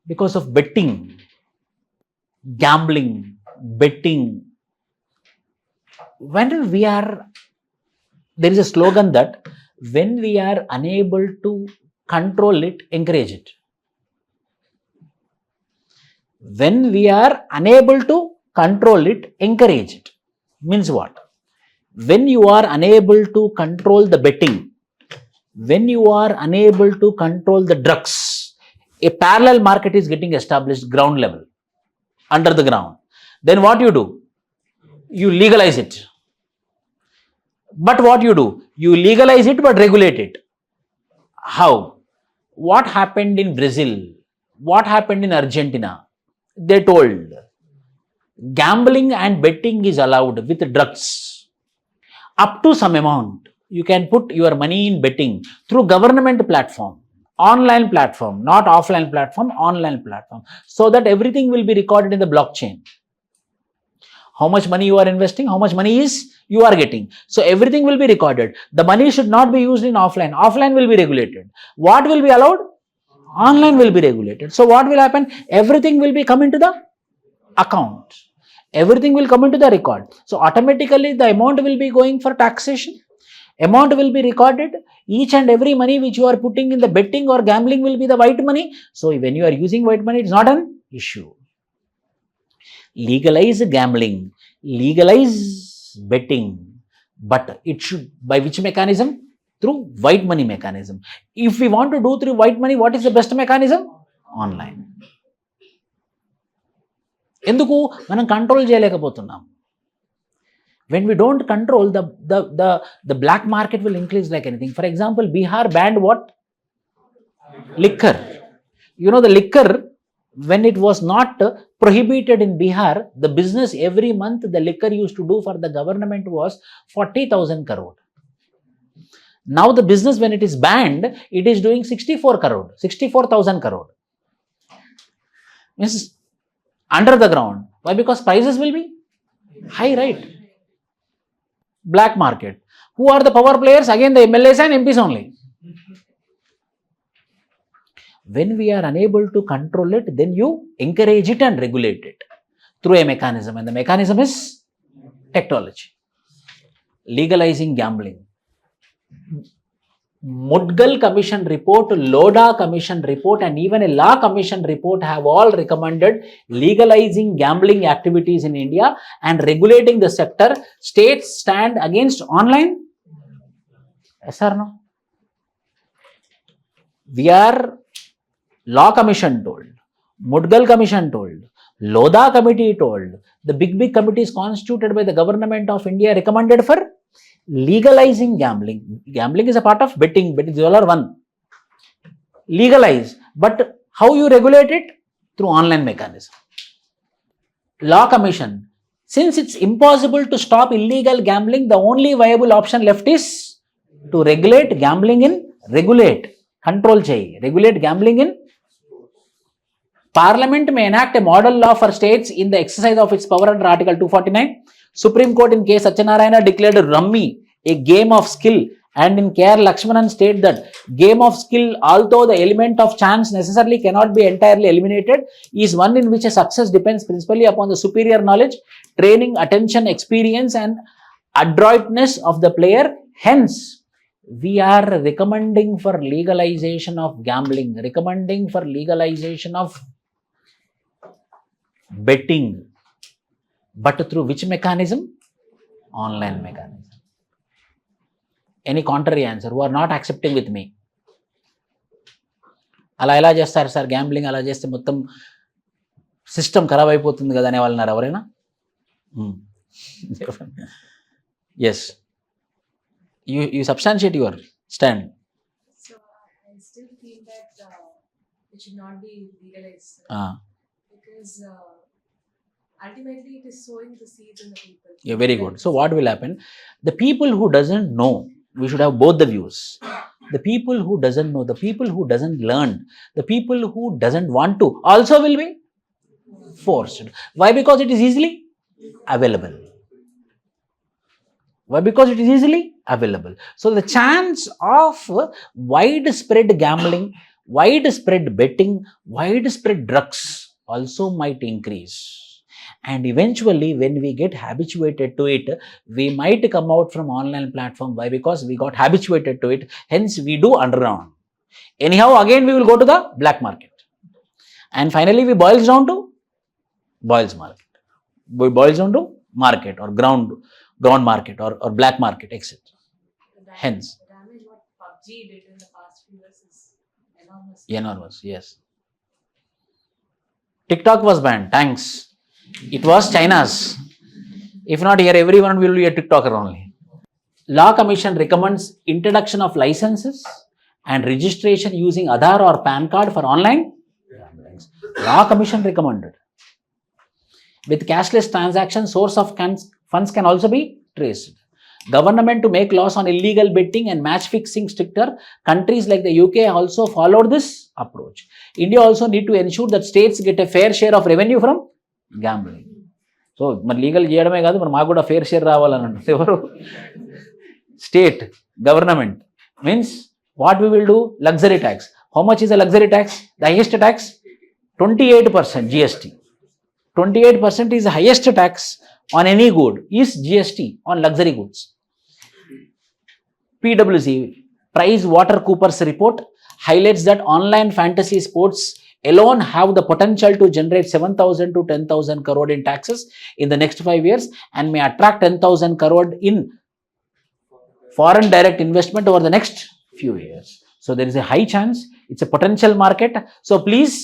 because of betting, gambling, betting, when we are, there is a slogan that when we are unable to control it, encourage it. When we are unable to control it, encourage it. Means what? When you are unable to control the betting, when you are unable to control the drugs, a parallel market is getting established ground level, under the ground. Then what you do? You legalize it. But what you do? You legalize it but regulate it. How? What happened in Brazil? What happened in Argentina? They told gambling and betting is allowed with drugs. Up to some amount, you can put your money in betting through government platform, online platform, not offline platform, online platform, so that everything will be recorded in the blockchain. How much money you are investing, how much money is you are getting. So everything will be recorded. The money should not be used in offline. Offline will be regulated. What will be allowed? Online will be regulated. So what will happen? Everything will be come into the account. Everything will come into the record. So automatically the amount will be going for taxation. Amount will be recorded. Each and every money which you are putting in the betting or gambling will be the white money. So when you are using white money, it's not an issue. Legalize gambling, legalize betting, but it should, by which mechanism? Through white money mechanism. If we want to do through white money, what is the best mechanism? Online. ఎందుకు మనం control చేయలేకపోతున్నాం. When we don't control, the black market will increase like anything. For example, Bihar banned what? Liquor. You know, the liquor, when it was not prohibited in Bihar, the business every month the liquor used to do for the government was 40,000 crore. Now the business, when it is banned, it is doing 64,000 crore. Means under the ground. Why? Because prices will be high, right? Black market. Who are the power players? Again, the MLAs and MPs only. When we are unable to control it, then you encourage it and regulate it through a mechanism, and the mechanism is technology. Legalizing gambling. Mudgal Commission report, Lodha Commission report, and even a law commission report have all recommended legalizing gambling activities in India and regulating the sector. States stand against online? Yes or no? We are, Law Commission told, Mudgal Commission told, Lodha Committee told, the big committees constituted by the government of India recommended for legalizing gambling. Gambling is a part of betting, but it's all one. Legalize, but how you regulate it? Through online mechanism. Law Commission, since it's impossible to stop illegal gambling, the only viable option left is to regulate gambling in, control chahi, regulate gambling in. Parliament may enact a model law for states in the exercise of its power under Article 249. Supreme Court in K. Satyanarayana declared Rummy a game of skill, and in K. R. Lakshmanan state that game of skill, although the element of chance necessarily cannot be entirely eliminated, is one in which a success depends principally upon the superior knowledge, training, attention, experience and adroitness of the player. Hence, we are recommending for legalization of gambling, recommending for legalization of betting. But through which mechanism? Online mechanism. Any contrary answer? Who are not accepting with me? అలా ఎలా చేస్తారు sir gambling? అలా చేస్తే మొత్తం system ఖరాబ్ అయిపోతుంది కదా అనే వాళ్ళు ఉన్నారు ఎవరైనా? Yes, you substantiate your stand. it should not be legalized, sir. Ah, Because ultimately it is sowing the seeds in the people. yeah, very good. So what will happen? The people who doesn't know, we should have both the views. The people who doesn't know, the people who doesn't learn, the people who doesn't want to also will be forced. Why? Because it is easily available. Why? Because it is easily available. So the chance of widespread gambling, widespread betting, widespread drugs also might increase. And eventually, when we get habituated to it, we might come out from online platform. Why? Because we got habituated to it. Hence, we do underground. Anyhow, again, we will go to the black market. And finally, we boils down to market. We boils down to market or ground market or black market, etc. Hence. The damage what PUBG did in the past few years is enormous. Enormous, yes. TikTok was banned, thanks. It was China's. If not here, everyone will be a TikToker only. Law Commission recommends introduction of licenses and registration using Aadhaar or PAN card for online. Law Commission recommended. With cashless transaction, source of funds can also be traced. Government to make laws on illegal betting and match fixing stricter. Countries like the UK also followed this approach. India also need to ensure that states get a fair share of revenue from gambling. So, legal చేయడమే కాదు మరి మాకు కూడా fair share రావాలని అంటే ఎవరు state government means what we will do? Luxury tax. How much is a luxury tax? The highest tax 28% GST. 28% is the highest tax on any good is GST on luxury goods. PwC Price Water Coopers report highlights that online fantasy sports alone have the potential to generate 7,000 to 10,000 crore in taxes in the next 5 years and may attract 10,000 crore in foreign direct investment over the next few years. So there is a high chance, it's a potential market. So please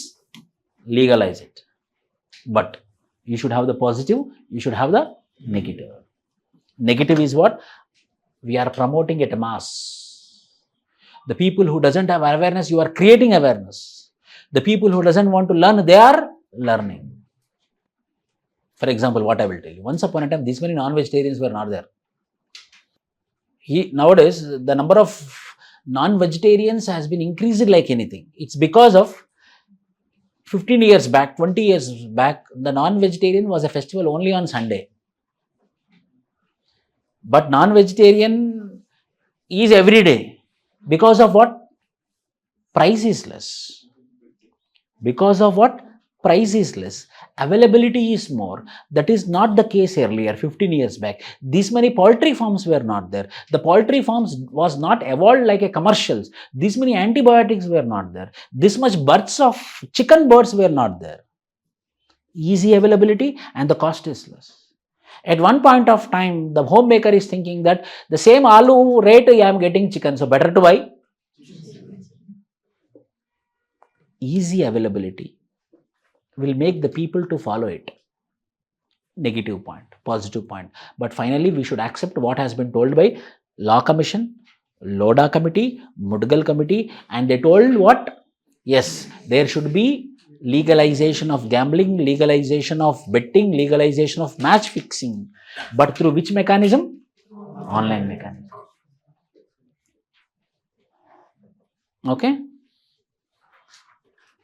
legalize it. But you should have the positive, you should have the negative. Negative is what? We are promoting at a mass. The people who doesn't have awareness, you are creating awareness. The people who doesn't want to learn, they are learning. For example, what I will tell you. Once upon a time, these many non-vegetarians were not there. Nowadays, the number of non-vegetarians has been increased like anything. It's because of 15 years back, 20 years back, the non-vegetarian was a festival only on Sunday. But non-vegetarian is every day. Because of what? Price is less. Because of what? Price is less. Availability is more. That is not the case earlier, 15 years back. These many poultry farms were not there. The poultry farms was not evolved like a commercials. These many antibiotics were not there. This much births of chicken birds were not there. Easy availability and the cost is less. At one point of time, the homemaker is thinking that the same aloo rate I am getting chicken, so better to buy. Easy availability will make the people to follow it. Negative point, positive point. But finally, we should accept what has been told by Law Commission, Loda Committee, Mudgal Committee, and they told what? Yes, there should be legalization of gambling, legalization of betting, legalization of match fixing. But through which mechanism? Online mechanism. Okay?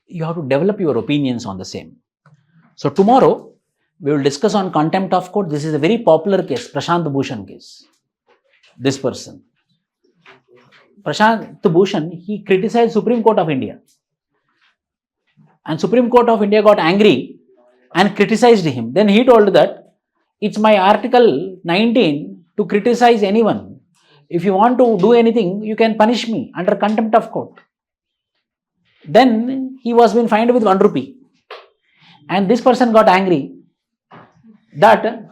You have to develop your opinions on the same. So tomorrow, we will discuss on contempt of court. This is a very popular case, Prashant Bhushan case. This person. Prashant Bhushan, he criticized Supreme Court of India. And Supreme Court of India got angry and criticized him. Then he told that, it's my Article 19 to criticize anyone. If you want to do anything, you can punish me under contempt of court. Then he was been fined with 1 rupee. And this person got angry that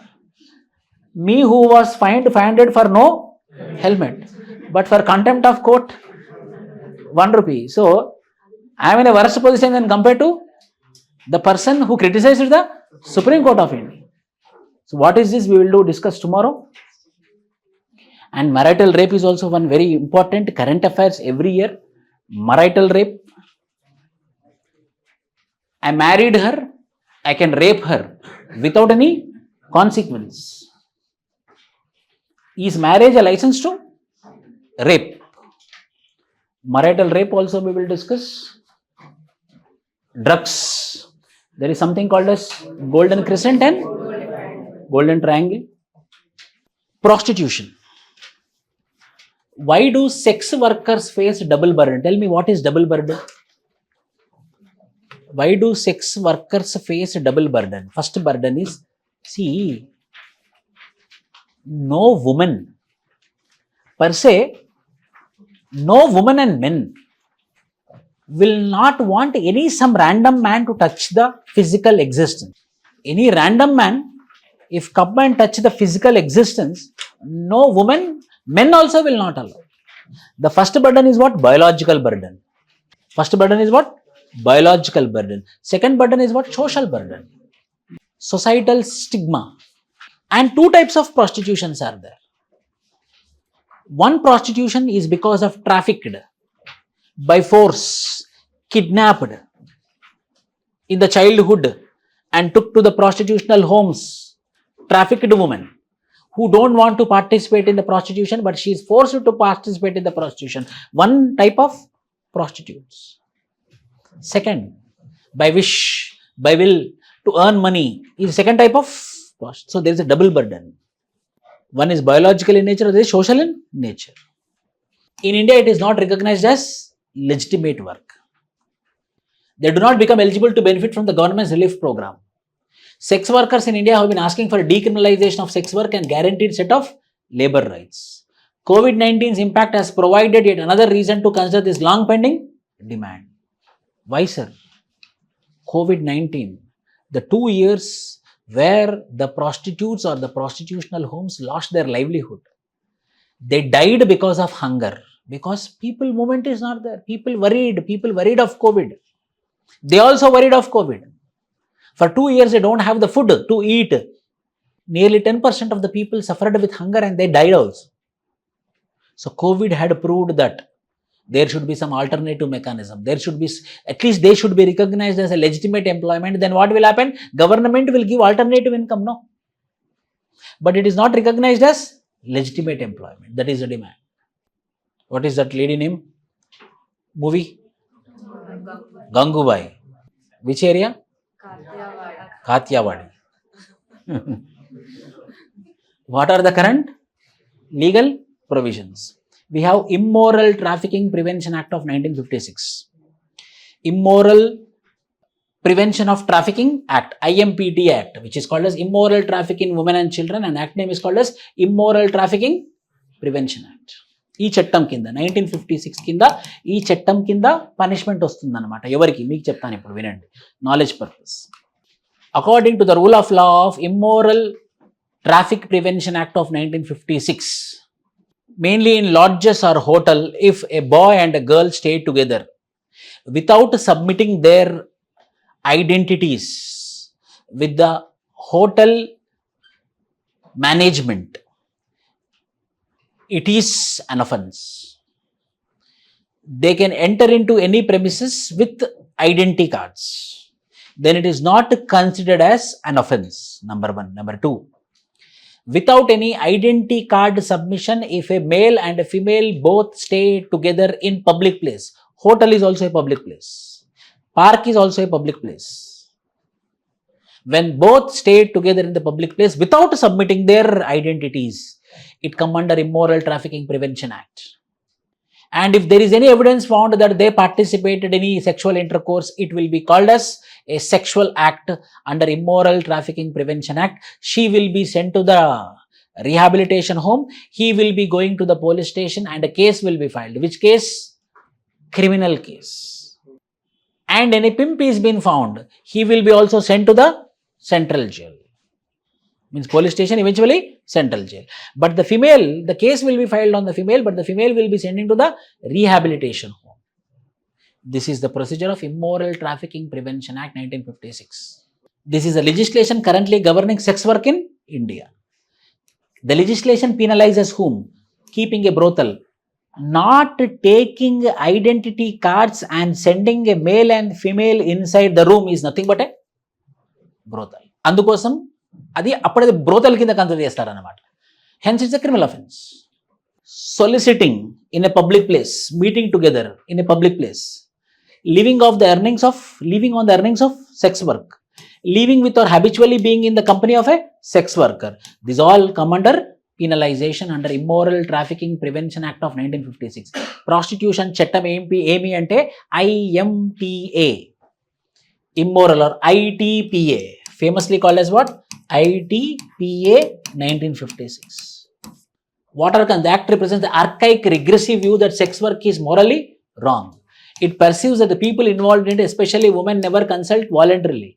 me who was fined 500 for no helmet, but for contempt of court 1 rupee. So I am in a worse position than compared to the person who criticized the Supreme Court of India. So what is this? We will discuss tomorrow. And marital rape is also one very important current affairs every year. Marital rape. I married her, I can rape her without any consequence. Is marriage a license to rape? Marital rape also we will discuss. Drugs. There is something called as golden crescent and golden triangle. Prostitution. Why do sex workers face double burden? Tell me, what is double burden? Why do sex workers face double burden? First burden is, see, no woman per se, no woman and men will not want some random man to touch the physical existence. Any random man, if come and touch the physical existence, no woman, men also will not allow. The first burden is what? Biological burden. First burden is what? Biological burden. Second burden is what? Social burden. Societal stigma. And two types of prostitutions are there. One prostitution is because of trafficked, by force, kidnapped in the childhood and took to the prostitutional homes, trafficked women who don't want to participate in the prostitution, but she is forced to participate in the prostitution. One type of prostitutes. Second, by wish, by will, to earn money is second type of prostitute. So there is a double burden. One is biological in nature, other is social in nature. In India, it is not recognized as legitimate work. They do not become eligible to benefit from the government's relief program. Sex workers in India have been asking for a decriminalization of sex work and guaranteed set of labor rights. COVID-19's impact has provided yet another reason to consider this long pending demand. Why, sir? COVID-19, the 2 years where the prostitutes or the prostitutional homes lost their livelihood. They died because of hunger, because people movement is not there. People worried of COVID. They also worried of COVID. For 2 years, they don't have the food to eat. Nearly 10% of the people suffered with hunger and they died also. So COVID had proved that there should be some alternative mechanism. There should be, at least they should be recognized as a legitimate employment. Then what will happen? Government will give alternative income, no? But it is not recognized as legitimate employment. That is the demand. What is that lady name? Movie? Gangubai. Which area? Kathiawadi. What are the current legal provisions? We have Immoral Trafficking Prevention Act of 1956. Immoral Prevention of Trafficking Act, IMPT Act, which is called as Immoral Trafficking in Women and Children, and Act name is called as Immoral Trafficking Prevention Act. ఈ చట్టం కింద 1956 కింద ఈ చట్టం కింద punishment వస్తుందన్నమాట. ఎవరికి? మీకు చెప్తాను ఇప్పుడు, వినండి, knowledge purpose. According to the rule of law of Immoral Traffic Prevention Act of 1956, mainly in lodges or hotel, if a boy and a girl stay together without submitting their identities with the hotel management, it is an offence. They can enter into any premises with identity cards. Then it is not considered as an offence. Number one. Number two, without any identity card submission, if a male and a female both stay together in public place, hotel is also a public place, park is also a public place. When both stay together in the public place without submitting their identities, it come under Immoral Trafficking Prevention Act. And if there is any evidence found that they participated in any sexual intercourse, it will be called as a sexual act under Immoral Trafficking Prevention Act. She will be sent to the rehabilitation home. He will be going to the police station and a case will be filed. Which case? Criminal case. And any pimp is been found, he will be also sent to the central jail. Means police station, eventually central jail. But the female, the case will be filed on the female, but the female will be sending to the rehabilitation home. This is the procedure of Immoral Trafficking Prevention Act 1956. This is a legislation currently governing sex work in India. The legislation penalizes whom? Keeping a brothel, not taking identity cards and sending a male and female inside the room is nothing but a brothel. అందుకోసం అది అప్పుడే brothel కింద consider చేస్తారన్నమాట. Hence it's a criminal offence. Soliciting in a public place, meeting together in a public place, living on the earnings of sex work, living with or habitually being in the company of a sex worker. These all come under penalization under Immoral Trafficking Prevention Act of 1956. Prostitution చట్టం ఏమి అంటే IMPA, immoral or ITPA, famously called as what? ITPA 1956. The act represents the archaic regressive view that sex work is morally wrong. It perceives that the people involved in it, especially women, never consult voluntarily.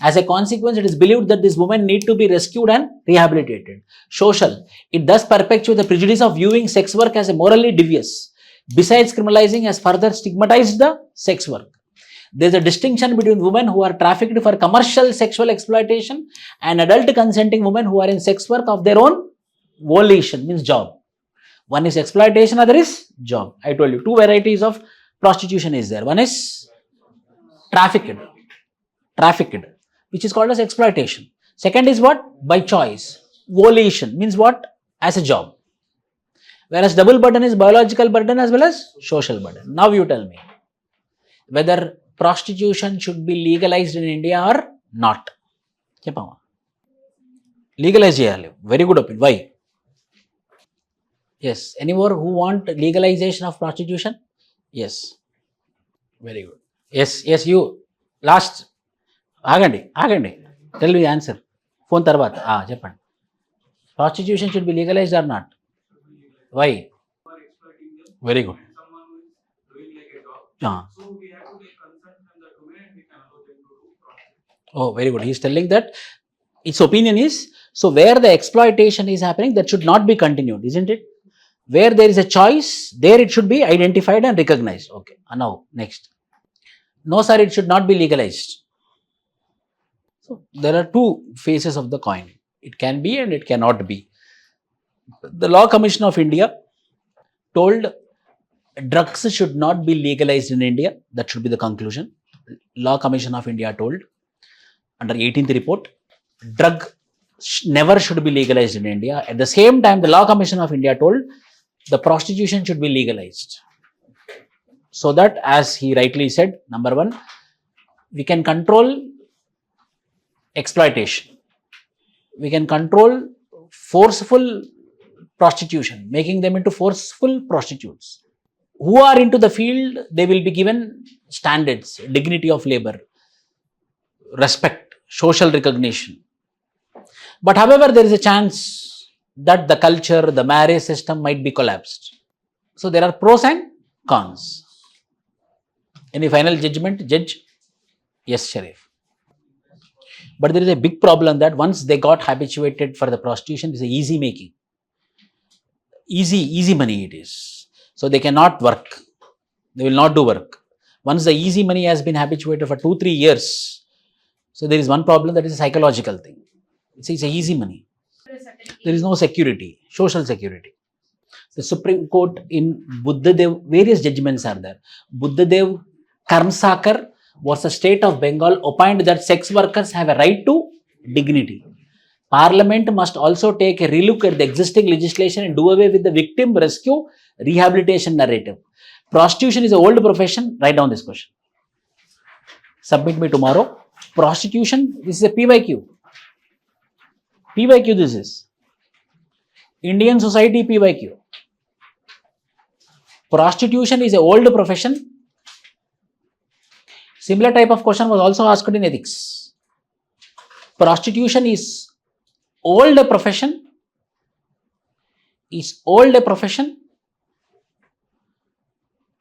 As a consequence, it is believed that these women need to be rescued and rehabilitated. Social. It thus perpetuates the prejudice of viewing sex work as a morally devious. Besides criminalizing, has further stigmatized the sex work. There is a distinction between women who are trafficked for commercial sexual exploitation and adult consenting women who are in sex work of their own volition, means job. One is exploitation, other is job. I told you 2 varieties of prostitution is there. One is trafficked, which is called as exploitation. Second is what? By choice. Volition means what? As a job. Whereas double burden is biological burden as well as social burden. Now you tell me whether prostitution should be legalized in India or not. Cheppama. Legalize cheyali. Very good opinion. Why? Yes. Any more who want legalization of prostitution? Yes. Very good. Yes, you. Last. Agandi. Tell me the answer. Phone tarvata. Cheppandi. Prostitution should be legalized or not? Why? Very good. Someone who is doing like a job. So we have to take consent from the women and we can allow them to do prostitution. Oh, very good. He is telling that its opinion is, so where the exploitation is happening, that should not be continued, isn't it? Where there is a choice, there it should be identified and recognized. Okay, now next. No sir, it should not be legalized. So there are 2 faces of the coin. It can be and it cannot be. The Law Commission of India told drugs should not be legalized in India. That should be the conclusion. Law Commission of India told under 18th report, drug never should be legalized in India. At the same time, the Law Commission of India told the prostitution should be legalized. So that, as he rightly said, number 1, we can control exploitation. We can control forceful prostitution, making them into forceful prostitutes. Who are into the field, they will be given standards, dignity of labor, respect, social recognition. But however, there is a chance that the culture, the marriage system might be collapsed. So there are pros and cons. Any final judgment, Judge? Yes, Sharif. But there is a big problem that once they got habituated for the prostitution, it's a easy making. Easy money it is. So they cannot work. They will not do work. Once the easy money has been habituated for 2-3 years, so there is one problem, that is a psychological thing. It's a easy money. There is no security, social security. The Supreme Court in Buddhadev, various judgments are there. Buddhadev Karmsakar versus State of Bengal opined that sex workers have a right to dignity. Parliament must also take a relook at the existing legislation and do away with the victim rescue rehabilitation narrative. Prostitution is an old profession. Write down this question. Submit me tomorrow. Prostitution, this is a PYQ. PYQ this is. Indian society PYQ. Prostitution is an old profession. Similar type of question was also asked in ethics. Prostitution is old profession.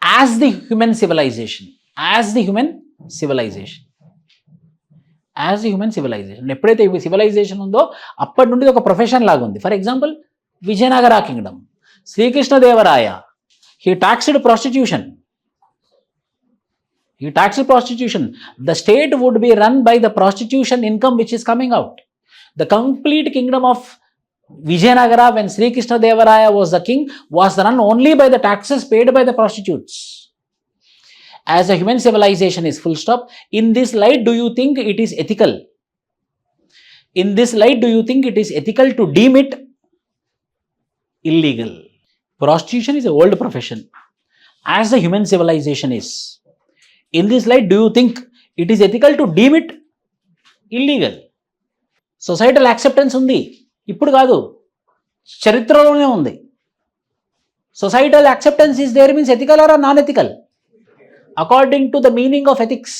As the human civilization. ఎప్పుడైతే civilisation ఉందో అప్పటి నుండి ఒక profession లాగా ఉంది. For example Vijayanagara Kingdom, Sri Krishnadevaraya, he taxed prostitution. The state would be run by the prostitution income which is coming out. The complete kingdom of Vijayanagara, when Sri Krishna Devaraya was the king, was run only by the taxes paid by the prostitutes. As a human civilization is full stop. In this light, do you think it is ethical? In this light, do you think it is ethical to deem it illegal? Prostitution is a old profession. As the human civilization is. In this light, do you think it is ethical to deem it illegal? Societal acceptance ఉంది. ఇప్పుడు కాదు, చరిత్రలోనే ఉంది. Societal acceptance is there means ethical or non-ethical? According to the meaning of ethics.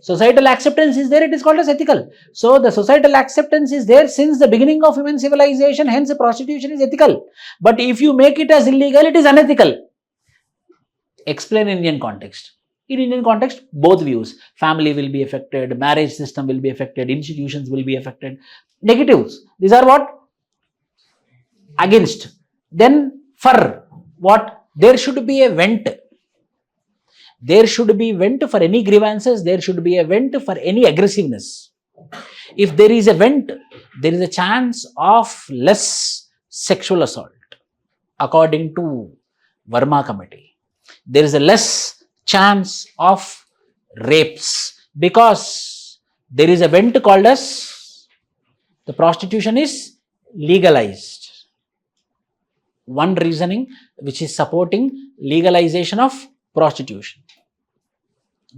Societal acceptance is there, it is called as ethical. So the societal acceptance is there since the beginning of human civilization, hence prostitution is ethical. But if you make it as illegal, it is unethical. Explain in Indian context. In Indian context, both views. Family will be affected, marriage system will be affected, institutions will be affected. Negatives. These are what? Against. Then for what? There should be a vent. There should be vent for any grievances. There should be a vent for any aggressiveness. If there is a vent, there is a chance of less sexual assault. According to Verma Committee, there is a less chance of rapes because there is a vent called as the prostitution is legalized. One reasoning which is supporting legalization of prostitution.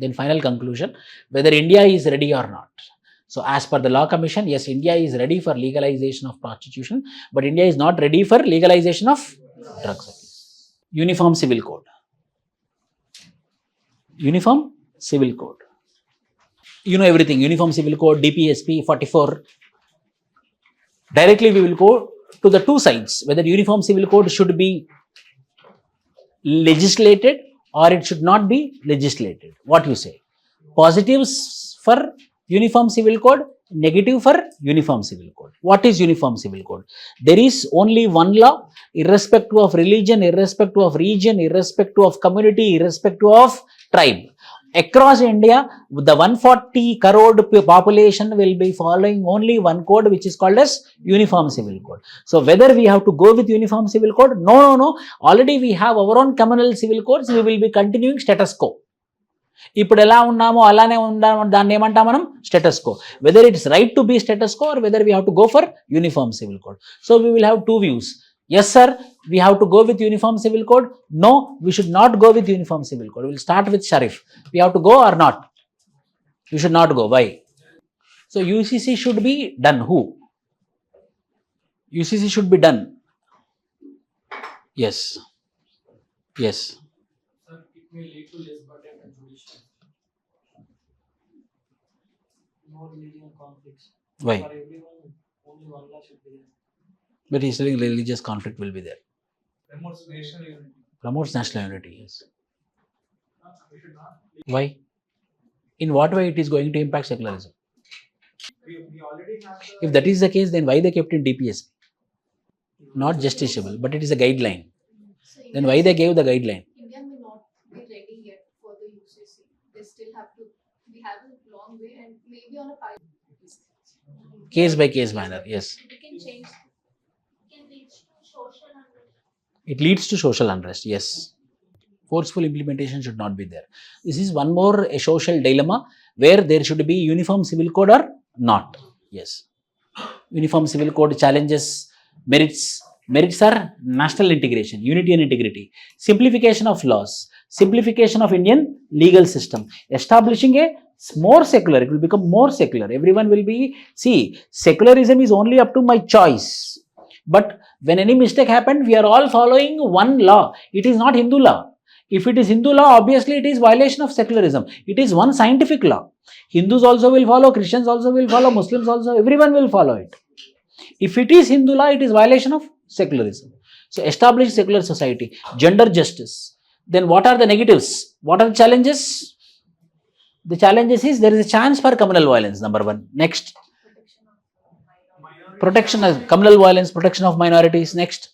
Then final conclusion, whether India is ready or not. So as per the Law Commission, yes, India is ready for legalization of prostitution, but India is not ready for legalization of drugs. Uniform Civil Code. Uniform Civil Code. You know everything. Uniform Civil Code, DPSP 44. Directly we will go to the two sides, whether Uniform Civil Code should be legislated or it should not be legislated. What you say? Positives for Uniform Civil Code, negative for Uniform Civil Code. What is Uniform Civil Code? There is only one law, irrespective of religion, irrespective of region, irrespective of community, irrespective of tribe. Across India, the 140 crore population will be following only one code, which is called as Uniform Civil Code. So whether we have to go with Uniform Civil Code? No. Already we have our own communal civil codes. We will be continuing status quo. ఇప్పుడు ఎలా ఉన్నామో అలానే ఉండాము, దాన్ని ఏమంటాం మనం? Status quo. Whether it's right to be status quo or whether we have to go for uniform civil code. So we will have two views. Yes sir, we have to go with Uniform Civil Code. No, we should not go with Uniform Civil Code. We will start with Sharif. We have to go or not? You should not go. Why? So UCC should be done. Who? UCC should be done. Yes. Yes. Sir, it may lead to less burden and judicial. No religion conflicts. Why? For everyone, only one law should be there. But he's saying religious conflict will be there. Promotes national unity. Promotes national unity, yes. We should not. Why? In what way it is going to impact secularism? We already have the. If that is the case, then why they kept in DPSP? Not justiciable, but it is a guideline. So Then why they gave the guideline? India may not be ready yet for the UCC. They still have to. We have a long way, and maybe on a pilot. Case by case manner, yes. We can change. Can reach to social unrest. It leads to social unrest, yes. Forceful implementation should not be there. This is one more a social dilemma where there should be Uniform Civil Code or not. Yes. Uniform Civil Code challenges merits. Merits are national integration, unity and integrity, simplification of laws, simplification of Indian legal system, establishing a more secular, it will become more secular. Everyone will be, see, secularism is only up to my choice. But when any mistake happened, we are all following one law. It is not Hindu law. If it is Hindu law, obviously it is violation of secularism. It is one scientific law. Hindus also will follow, Christians also will follow, Muslims also, everyone will follow it. If it is Hindu law, it is violation of secularism. So establish secular society, gender justice. Then what are the negatives? What are the challenges? The challenges is there is a chance for communal violence, number one. Next. Protection of communal violence, protection of minorities. Next.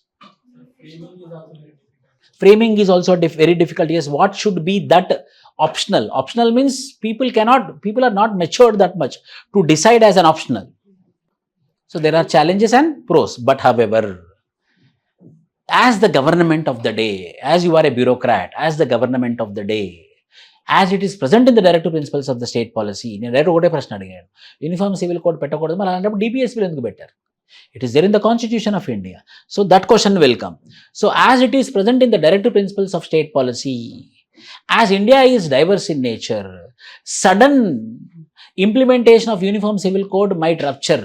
Framing is also very difficult. Yes, what should be that optional? Optional means people are not matured that much to decide as an optional. So there are challenges and pros, but however, as the government of the day, as you are a bureaucrat, as the government of the day, as it is present in the directive principles of the state policy, నేను direct ఒకటే ప్రశ్న అడిగాను, uniform civil code పెట్టకూడదు, మరి అలాంటప్పుడు డిపిఎస్పీలు ఎందుకు పెట్టారు? It is there in the Constitution of India. So that question will come. So as it is present in the directive principles of state policy, as India is diverse in nature, sudden implementation of uniform civil code might rupture.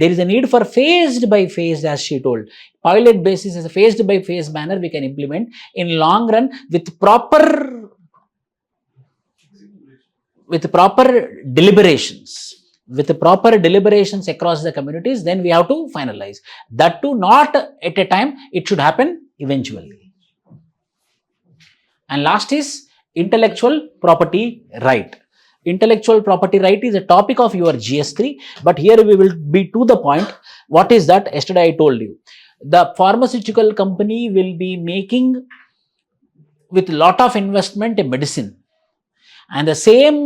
There is a need for phased by phased, as she told. Pilot basis is a phased by phased manner we can implement in long run with proper deliberations. With the proper deliberations across the communities, then we have to finalize. That too, not at a time, it should happen eventually. And last is intellectual property right. Intellectual property right is a topic of your GS3, but here we will be to the point. What is that? Yesterday I told you. The pharmaceutical company will be making with lot of investment a medicine. And the same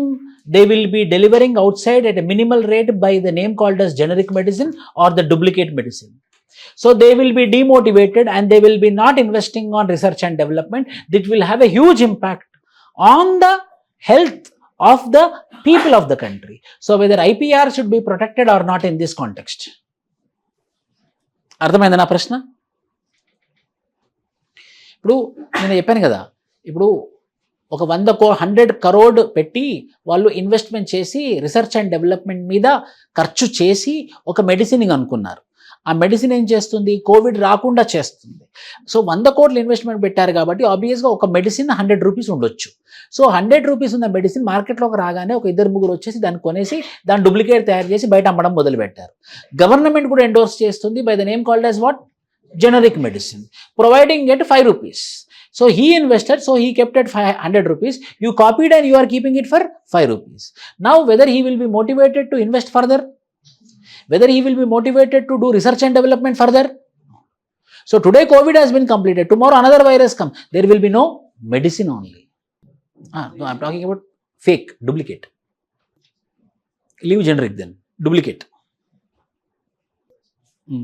they will be delivering outside at a minimal rate by the name called as generic medicine or the duplicate medicine. So they will be demotivated and they will be not investing on research and development. That will have a huge impact on the health of the people of the country. So whether IPR should be protected or not in this context. అర్థమైందా నా ప్రశ్న? ఇప్పుడు నేను చెప్పాను కదా, ఇప్పుడు ఒక 100 crore పెట్టి వాళ్ళు ఇన్వెస్ట్మెంట్ చేసి రీసెర్చ్ అండ్ డెవలప్మెంట్ మీద ఖర్చు చేసి ఒక మెడిసిన్ అనుకున్నారు. ఆ మెడిసిన్ ఏం చేస్తుంది? కోవిడ్ రాకుండా చేస్తుంది. సో 100 crore ఇన్వెస్ట్మెంట్ పెట్టారు కాబట్టి ఆబ్వియస్గా ఒక మెడిసిన్ 100 రూపీస్ ఉండొచ్చు. సో 100 రూపీస్ ఉన్న మెడిసిన్ మార్కెట్లోకి రాగానే ఒక 2-3 వచ్చేసి దాన్ని కొనేసి దాని డూప్లికేట్ తయారు చేసి బయట అమ్మడం మొదలు పెట్టారు. గవర్నమెంట్ కూడా ఎండోర్స్ చేస్తుంది by the name called as what? Generic medicine, providing at 5 rupees. So he invested, so he kept at 100 rupees. You copied and you are keeping it for 5 rupees. Now whether he will be motivated to invest further, whether he will be motivated to do research and development further. So today COVID has been completed, tomorrow another virus comes, there will be no medicine only. No, I am talking about fake, duplicate. Leave generic then, duplicate.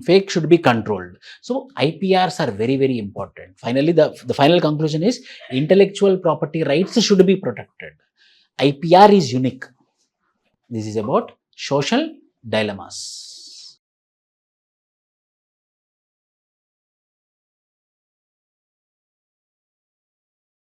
Fake should be controlled. So IPRs are very, very important. Finally, the final conclusion is intellectual property rights should be protected. IPR is unique. This is about social dilemmas.